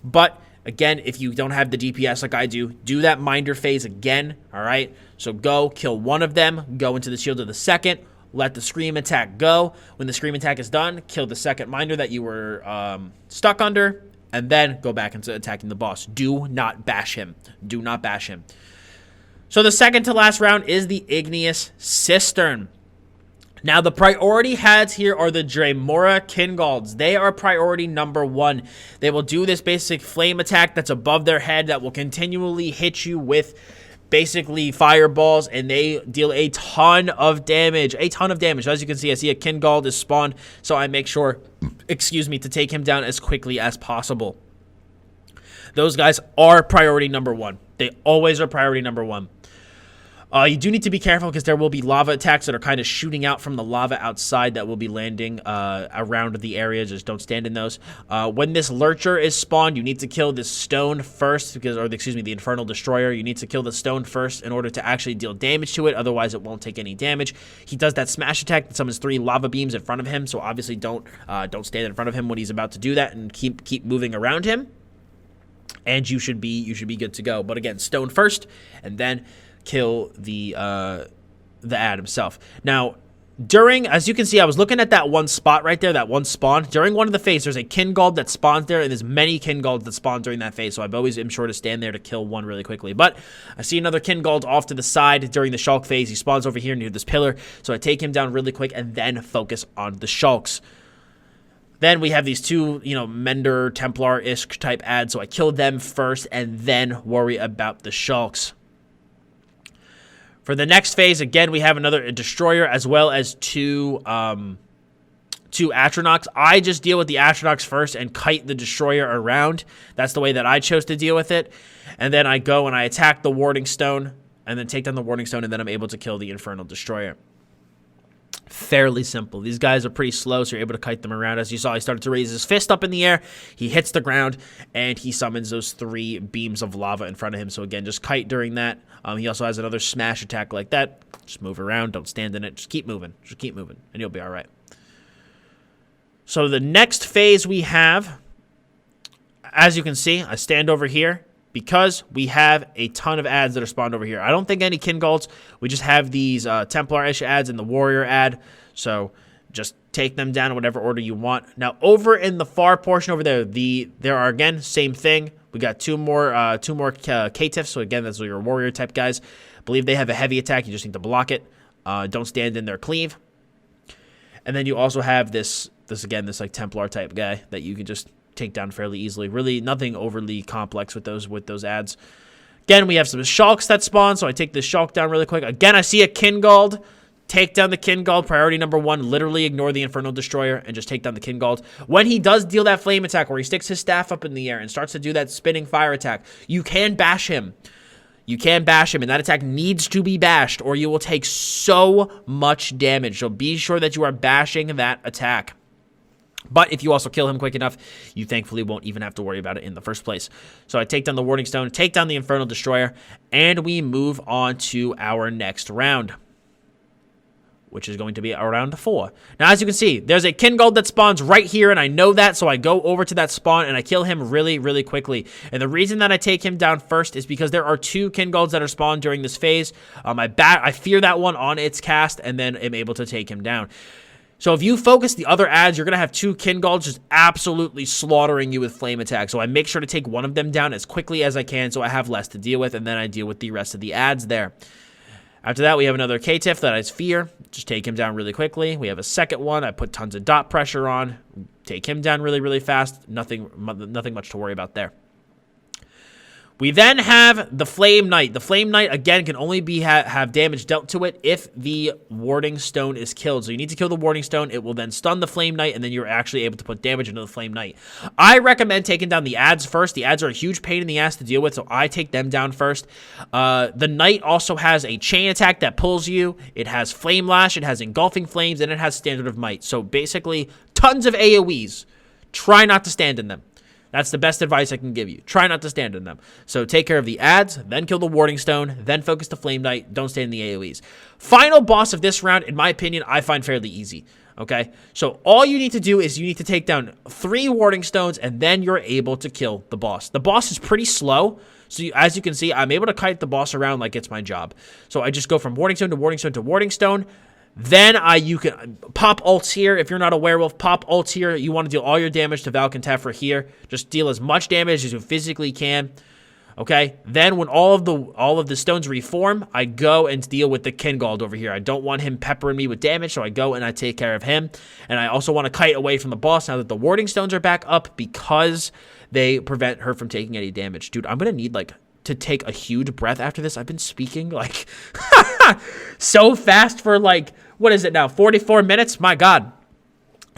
But, again, if you don't have the DPS like I do that Minder phase again, all right? So go, kill one of them, go into the shield of the second, let the Scream attack go. When the Scream attack is done, kill the second Minder that you were stuck under, and then go back into attacking the boss. Do not bash him. Do not bash him. So the second to last round is the Igneous Cistern. Now, the priority heads here are the Dremora Kingalds. They are priority number 1. They will do this basic flame attack that's above their head that will continually hit you with basically fireballs, and they deal a ton of damage. As you can see, I see a Kingald is spawned, so I make sure, excuse me, to take him down as quickly as possible. Those guys are priority number 1. They always are priority number 1. You do need to be careful because there will be lava attacks that are kind of shooting out from the lava outside that will be landing around the area. Just don't stand in those. When this Lurcher is spawned, you need to kill this stone first, the Infernal Destroyer. You need to kill the stone first in order to actually deal damage to it. Otherwise, it won't take any damage. He does that smash attack that summons 3 lava beams in front of him. So obviously, don't stand in front of him when he's about to do that, and keep moving around him. And you should be good to go. But again, stone first, and then kill the ad himself. Now, as you can see, I was looking at that one spot right there, that one spawn. During one of the phases, there's a Kingald that spawns there, and there's many Kingalds that spawn during that phase, so I always am sure to stand there to kill one really quickly. But I see another Kingald off to the side during the Shulk phase. He spawns over here near this pillar, so I take him down really quick and then focus on the Shulks. Then we have these 2, Mender, Templar-ish type ads, so I kill them first and then worry about the Shulks. For the next phase, again, we have another Destroyer as well as 2 Atronachs. I just deal with the Atronachs first and kite the Destroyer around. That's the way that I chose to deal with it. And then I go and I attack the Warding Stone and then take down the Warding Stone, and then I'm able to kill the Infernal Destroyer. Fairly simple. These guys are pretty slow, so you're able to kite them around. As you saw, he started to raise his fist up in the air. He hits the ground, and he summons those 3 beams of lava in front of him. So again, just kite during that. He also has another smash attack like that. Just move around. Don't stand in it. Just keep moving. And you'll be all right. So the next phase we have, as you can see, I stand over here because we have a ton of ads that are spawned over here. I don't think any Kingalds. We just have these Templar-ish ads and the Warrior ad. So just take them down in whatever order you want. Now, over in the far portion over there, there are, again, same thing. We got two more Caitiffs. So, again, that's your Warrior type guys. I believe they have a heavy attack. You just need to block it. Don't stand in their cleave. And then you also have this like Templar type guy that you can just take down fairly easily. Really nothing overly complex with those ads. Again, we have some Shulks that spawn, so I take this Shulk down really quick. Again, I see a Kingald. Take down the Kingald, priority number 1. Literally ignore the Infernal Destroyer and just take down the Kingald. When he does deal that flame attack where he sticks his staff up in the air and starts to do that spinning fire attack, you can bash him. And that attack needs to be bashed, or you will take so much damage. So be sure that you are bashing that attack. But if you also kill him quick enough, you thankfully won't even have to worry about it in the first place. So I take down the Warding Stone, take down the Infernal Destroyer, and we move on to our next round, which is going to be round 4. Now, as you can see, there's a Kingald that spawns right here, and I know that, so I go over to that spawn, and I kill him really, really quickly. And the reason that I take him down first is because there are 2 Kingalds that are spawned during this phase. I fear that one on its cast, and then am able to take him down. So if you focus the other ads, you're going to have 2 Kingalds just absolutely slaughtering you with flame attack. So I make sure to take one of them down as quickly as I can so I have less to deal with, and then I deal with the rest of the ads there. After that, we have another Caitiff that I fear. Just take him down really quickly. We have a second one. I put tons of dot pressure on. Take him down really, really fast. Nothing much to worry about there. We then have the Flame Knight. The Flame Knight, again, can only have damage dealt to it if the Warding Stone is killed. So you need to kill the Warding Stone. It will then stun the Flame Knight, and then you're actually able to put damage into the Flame Knight. I recommend taking down the ads first. The ads are a huge pain in the ass to deal with, so I take them down first. The Knight also has a chain attack that pulls you. It has Flame Lash. It has Engulfing Flames, and it has Standard of Might. So basically, tons of AoEs. Try not to stand in them. That's the best advice I can give you. Try not to stand in them. So take care of the ads, then kill the Warding Stone, then focus the Flame Knight. Don't stand in the AoEs. Final boss of this round, in my opinion, I find fairly easy. Okay? So all you need to do is you need to take down 3 Warding Stones, and then you're able to kill the boss. The boss is pretty slow. So as you can see, I'm able to kite the boss around like it's my job. So I just go from Warding Stone to Warding Stone to Warding Stone. Then you can pop ults here. If you're not a werewolf, pop ults here. You want to deal all your damage to Valkentefra here. Just deal as much damage as you physically can. Okay, then when all of the stones reform, I go and deal with the Kingold over here. I don't want him peppering me with damage, so I go and I take care of him. And I also want to kite away from the boss now that the warding stones are back up because they prevent her from taking any damage. Dude, I'm gonna need like to take a huge breath after this. I've been speaking like so fast for like, what is it now, 44 minutes? My God.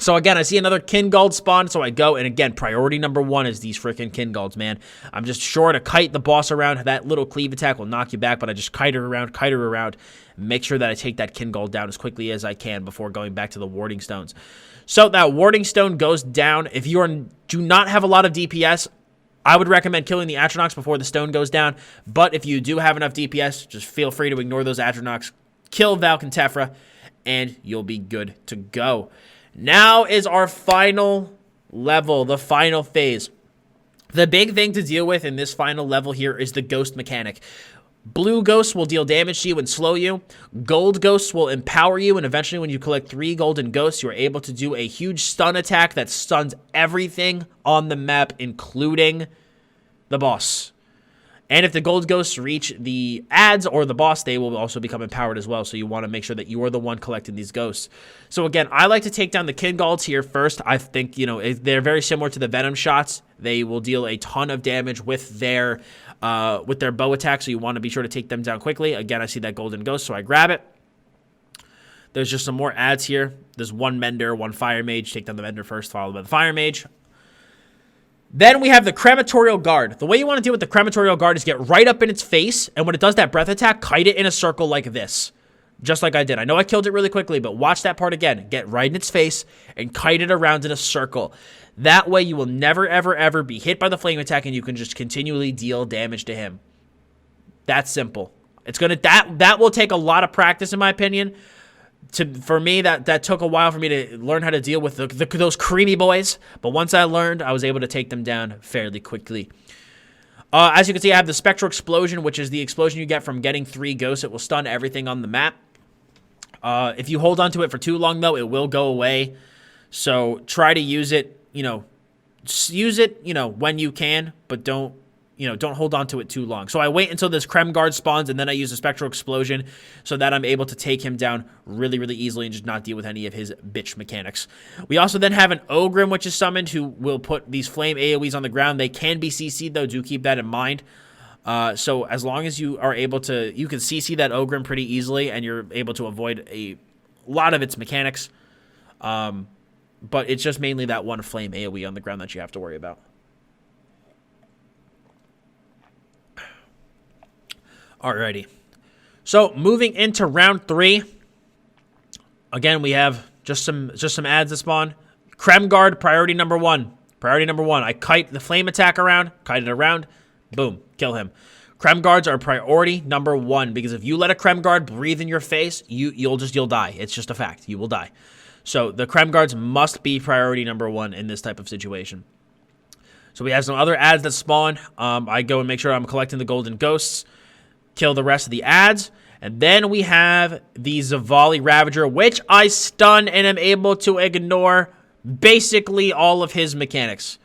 So again, I see another Kingold spawn, so I go, and again, priority number 1 is these freaking Kingolds, man. I'm just sure to kite the boss around. That little cleave attack will knock you back, but I just kite her around, make sure that I take that Kingold down as quickly as I can before going back to the warding stones. So that warding stone goes down. If you do not have a lot of DPS, I would recommend killing the Atronachs before the stone goes down, but if you do have enough DPS, just feel free to ignore those Atronachs, kill Valk and Tephra, and you'll be good to go. Now is our final level, the final phase. The big thing to deal with in this final level here is the ghost mechanic. Blue ghosts will deal damage to you and slow you. Gold ghosts will empower you, and eventually when you collect 3 golden ghosts, you are able to do a huge stun attack that stuns everything on the map, including the boss. And if the gold ghosts reach the ads or the boss, they will also become empowered as well. So you want to make sure that you are the one collecting these ghosts. So again, I like to take down the Kingolds here first. I think, you know, they're very similar to the Venom shots. They will deal a ton of damage with their bow attack. So you want to be sure to take them down quickly. Again, I see that golden ghost, so I grab it. There's just some more ads here. There's 1 Mender, 1 Fire Mage. Take down the Mender first, followed by the Fire Mage. Then we have the Crematorial Guard. The way you want to deal with the Crematorial Guard is get right up in its face, and when it does that breath attack, kite it in a circle like this. Just like I did. I know I killed it really quickly, but watch that part again. Get right in its face and kite it around in a circle. That way you will never, ever, ever be hit by the flame attack, and you can just continually deal damage to him. That's simple. It's gonna that will take a lot of practice, in my opinion. For me, that took a while for me to learn how to deal with those creamy boys. But once I learned, I was able to take them down fairly quickly. As you can see, I have the Spectral Explosion, which is the explosion you get from getting 3 ghosts. It will stun everything on the map. If you hold on to it for too long, though, it will go away. So try to use it, when you can, but don't hold on to it too long. So I wait until this Krem Guard spawns, and then I use a Spectral Explosion so that I'm able to take him down really, really easily and just not deal with any of his bitch mechanics. We also then have an Ogrim, which is summoned, who will put these flame AoEs on the ground. They can be CC'd, though. Do keep that in mind. So as long as you are able to, you can CC that Ogrim pretty easily, and you're able to avoid a lot of its mechanics. But it's just mainly that 1 flame AoE on the ground that you have to worry about. Alrighty. So moving into round 3. Again, we have just some ads that spawn. Krem Guard, priority number 1. Priority number 1. I kite the flame attack around, kite it around, boom, kill him. Krem Guards are priority number 1 because if you let a Krem Guard breathe in your face, you'll die. It's just a fact. You will die. So the Krem Guards must be priority number 1 in this type of situation. So we have some other ads that spawn. I go and make sure I'm collecting the golden ghosts. Kill the rest of the ads. And then we have the Zavali Ravager, which I stun and am able to ignore basically all of his mechanics.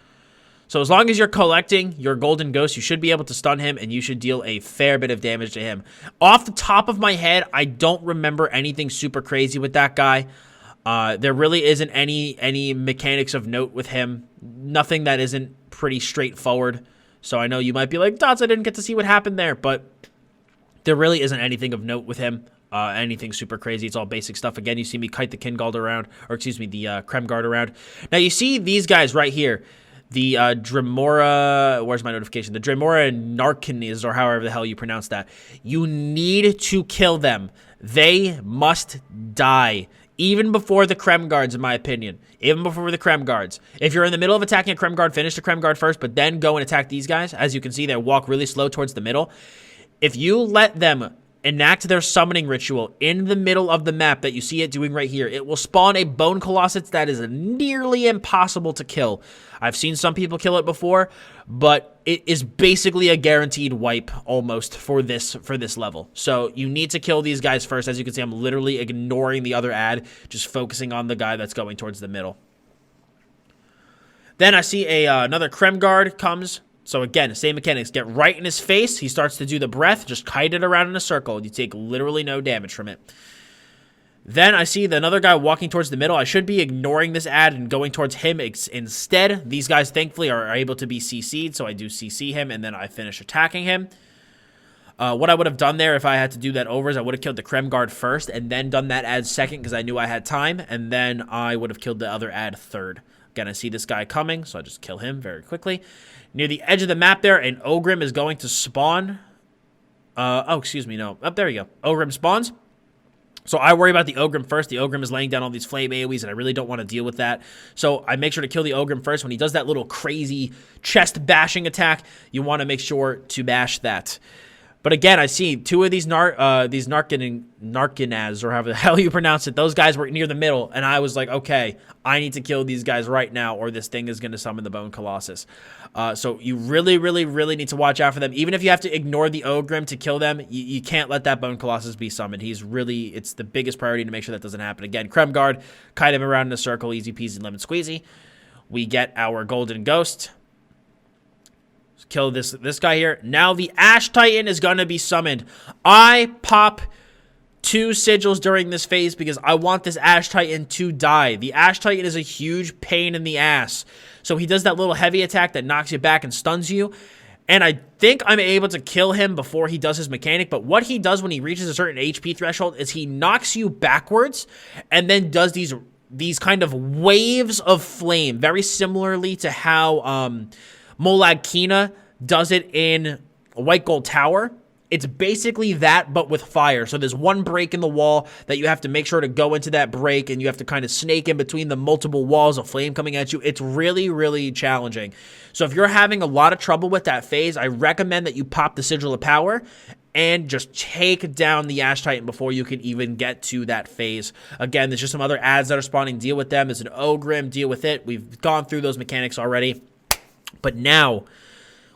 So as long as you're collecting your golden ghost, you should be able to stun him, and you should deal a fair bit of damage to him. Off the top of my head, I don't remember anything super crazy with that guy. There really isn't any mechanics of note with him. Nothing that isn't pretty straightforward. So I know you might be like, Dots, I didn't get to see what happened there, but there really isn't anything of note with him, anything super crazy. It's all basic stuff. Again, you see me kite the Kingold around, or excuse me, the Krem Guard around. Now, you see these guys right here. The Dremora, where's my notification? The Dremora Narcanes, or however the hell you pronounce that. You need to kill them. They must die. Even before the Krem Guards, in my opinion. Even before the Krem Guards. If you're in the middle of attacking a Krem Guard, finish the Krem Guard first, but then go and attack these guys. As you can see, they walk really slow towards the middle. If you let them enact their summoning ritual in the middle of the map that you see it doing right here, it will spawn a Bone Colossus that is nearly impossible to kill. I've seen some people kill it before, but it is basically a guaranteed wipe almost for this level. So you need to kill these guys first. As you can see, I'm literally ignoring the other ad, just focusing on the guy that's going towards the middle. Then I see another Krem Guard comes. So again, same mechanics. Get right in his face. He starts to do the breath. Just kite it around in a circle. You take literally no damage from it. Then I see another guy walking towards the middle. I should be ignoring this ad and going towards him instead. These guys, thankfully, are able to be CC'd, so I do CC him, and then I finish attacking him. What I would have done there if I had to do that over is I would have killed the Krem guard first and then done that ad second because I knew I had time, and then I would have killed the other ad third. Again, I see this guy coming, so I just kill him very quickly. Near the edge of the map there, an Ogrim is going to spawn. Oh, excuse me, no. Oh, there you go. Ogrim spawns. So I worry about the Ogrim first. The Ogrim is laying down all these flame AoEs, and I really don't want to deal with that. So I make sure to kill the Ogrim first. When he does that little crazy chest bashing attack, you want to make sure to bash that. But again, I see two of these Narkinaz, or however the hell you pronounce it. Those guys were near the middle, and I was like, okay, I need to kill these guys right now, or this thing is going to summon the Bone Colossus. So you really, really, really need to watch out for them. Even if you have to ignore the Ogrim to kill them, you can't let that Bone Colossus be summoned. It's the biggest priority to make sure that doesn't happen. Again, Krem guard, kite him around in a circle, easy peasy, lemon squeezy. We get our Golden Ghost. Kill this guy here. Now the Ash Titan is going to be summoned. I pop 2 sigils during this phase because I want this Ash Titan to die. The Ash Titan is a huge pain in the ass. So he does that little heavy attack that knocks you back and stuns you. And I think I'm able to kill him before he does his mechanic. But what he does when he reaches a certain HP threshold is he knocks you backwards and then does these kind of waves of flame. Very similarly to how Molag Kina does it in White Gold Tower. It's basically that, but with fire. So there's one break in the wall that you have to make sure to go into that break, and you have to kind of snake in between the multiple walls of flame coming at you. It's really, really challenging. So if you're having a lot of trouble with that phase, I recommend that you pop the Sigil of Power and just take down the Ash Titan before you can even get to that phase. Again, there's just some other ads that are spawning. Deal with them. There's an Ogrim. Deal with it. We've gone through those mechanics already. But now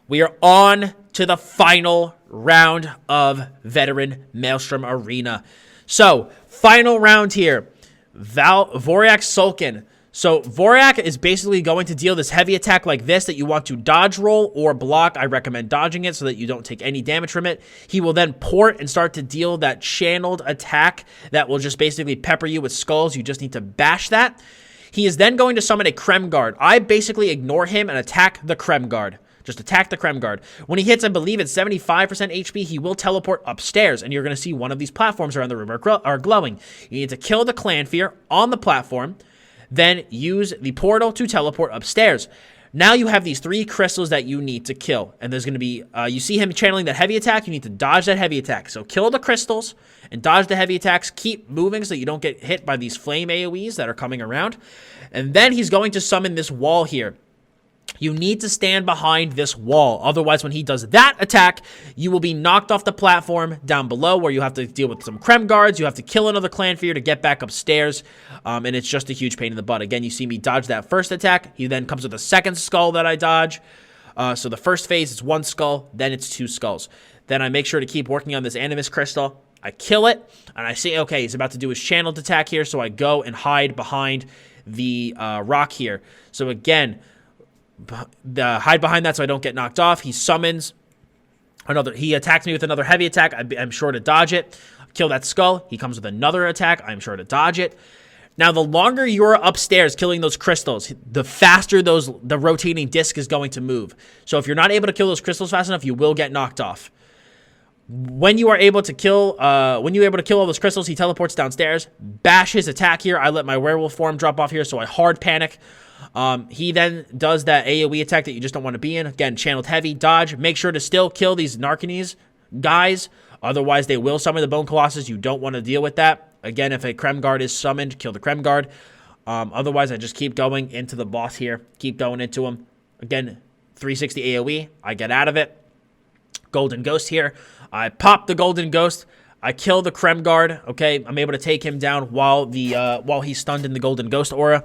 we are on to the final round of Veteran Maelstrom Arena. So, final round here. Voryak Sulkin. So, Voryak is basically going to deal this heavy attack like this that you want to dodge roll or block. I recommend dodging it so that you don't take any damage from it. He will then port and start to deal that channeled attack that will just basically pepper you with skulls. You just need to bash that. He is then going to summon a Krem guard. I basically ignore him and attack the Krem guard. Just attack the Krem guard. When he hits, I believe it's 75% HP, he will teleport upstairs, and you're going to see one of these platforms around the room are glowing. You need to kill the Clanfear on the platform, then use the portal to teleport upstairs. Now you have these 3 crystals that you need to kill, and there's going to be, you see him channeling that heavy attack, you need to dodge that heavy attack. So kill the crystals and dodge the heavy attacks, keep moving so you don't get hit by these flame AoEs that are coming around, and then he's going to summon this wall here. You need to stand behind this wall. Otherwise, when he does that attack, you will be knocked off the platform down below where you have to deal with some Krem guards. You have to kill another Clanfear to get back upstairs. And it's just a huge pain in the butt. Again, you see me dodge that first attack. He then comes with a second skull that I dodge. So the first phase is 1 skull, then it's 2 skulls. Then I make sure to keep working on this Animus Crystal. I kill it, and I see, okay, he's about to do his channeled attack here. So I go and hide behind the rock here. So again, hide behind that so I don't get knocked off. He summons another. He attacks me with another heavy attack. I'm sure to dodge it. Kill that skull. He comes with another attack. I'm sure to dodge it. Now, the longer you're upstairs killing those crystals, the faster the rotating disc is going to move. So if you're not able to kill those crystals fast enough, you will get knocked off. When you are able to kill, all those crystals, he teleports downstairs. Bash his attack here. I let my werewolf form drop off here, so I hard panic. He then does that AoE attack that you just don't want to be in. Again, channeled heavy, dodge. Make sure to still kill these Narkinese guys. Otherwise, they will summon the Bone Colossus. You don't want to deal with that. Again, if a Krem guard is summoned, kill the Krem guard. Otherwise, I just keep going into the boss here. Keep going into him. Again, 360 AoE. I get out of it. Golden Ghost here. I pop the Golden Ghost. I kill the Krem guard. Okay, I'm able to take him down while he's stunned in the Golden Ghost aura.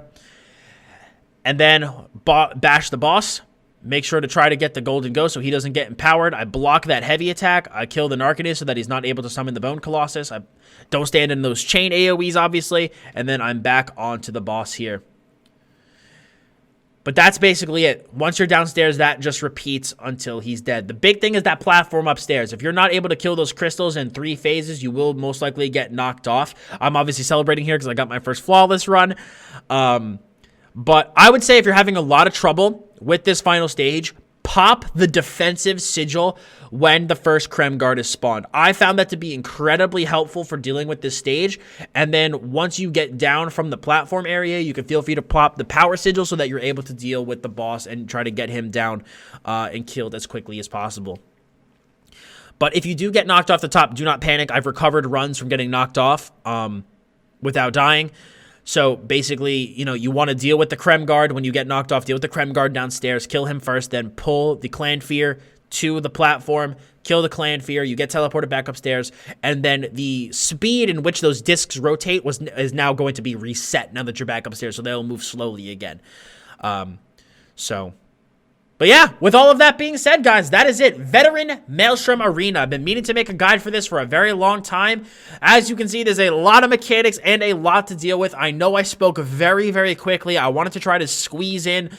And then bash the boss. Make sure to try to get the Golden Ghost so he doesn't get empowered. I block that heavy attack. I kill the Narkinus so that he's not able to summon the Bone Colossus. I don't stand in those chain AoEs, obviously. And then I'm back onto the boss here. But that's basically it. Once you're downstairs, that just repeats until he's dead. The big thing is that platform upstairs. If you're not able to kill those crystals in 3 phases, you will most likely get knocked off. I'm obviously celebrating here because I got my first flawless run. But I would say if you're having a lot of trouble with this final stage, pop the defensive sigil when the first Krem guard is spawned. I found that to be incredibly helpful for dealing with this stage. And then once you get down from the platform area, you can feel free to pop the power sigil so that you're able to deal with the boss and try to get him down and killed as quickly as possible. But if you do get knocked off the top, do not panic. I've recovered runs from getting knocked off without dying. So basically, you know, you want to deal with the Krem guard. When you get knocked off, deal with the Krem guard downstairs, kill him first, then pull the Clan Fear to the platform, kill the Clan Fear, you get teleported back upstairs, and then the speed in which those discs rotate is now going to be reset now that you're back upstairs, so they'll move slowly again. But yeah, with all of that being said, guys, that is it. Veteran Maelstrom Arena. I've been meaning to make a guide for this for a very long time. As you can see, there's a lot of mechanics and a lot to deal with. I know I spoke very, very quickly. I wanted to try to squeeze in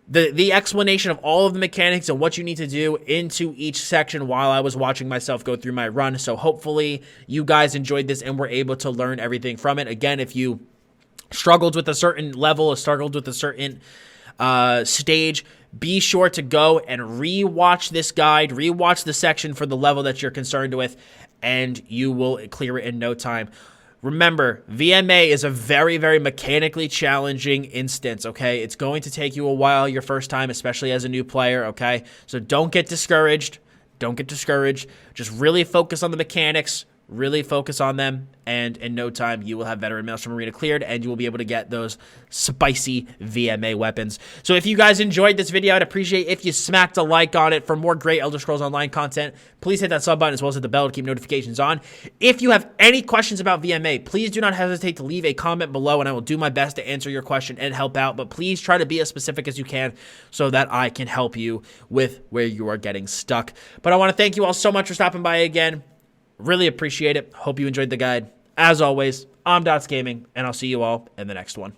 the explanation of all of the mechanics and what you need to do into each section while I was watching myself go through my run. So hopefully you guys enjoyed this and were able to learn everything from it. Again, if you struggled with a certain level or struggled with a certain stage, be sure to go and re-watch this guide, re-watch the section for the level that you're concerned with, and you will clear it in no time. Remember, VMA is a very, very mechanically challenging instance, okay? It's going to take you a while your first time, especially as a new player, okay? So don't get discouraged. Don't get discouraged. Just really focus on the mechanics. Really focus on them, and in no time, you will have Veteran Maelstrom Arena cleared, and you will be able to get those spicy VMA weapons. So if you guys enjoyed this video, I'd appreciate if you smacked a like on it. For more great Elder Scrolls Online content, please hit that sub button as well as hit the bell to keep notifications on. If you have any questions about VMA, please do not hesitate to leave a comment below, and I will do my best to answer your question and help out. But please try to be as specific as you can so that I can help you with where you are getting stuck. But I want to thank you all so much for stopping by again. Really appreciate it. Hope you enjoyed the guide. As always, I'm Dots Gaming, and I'll see you all in the next one.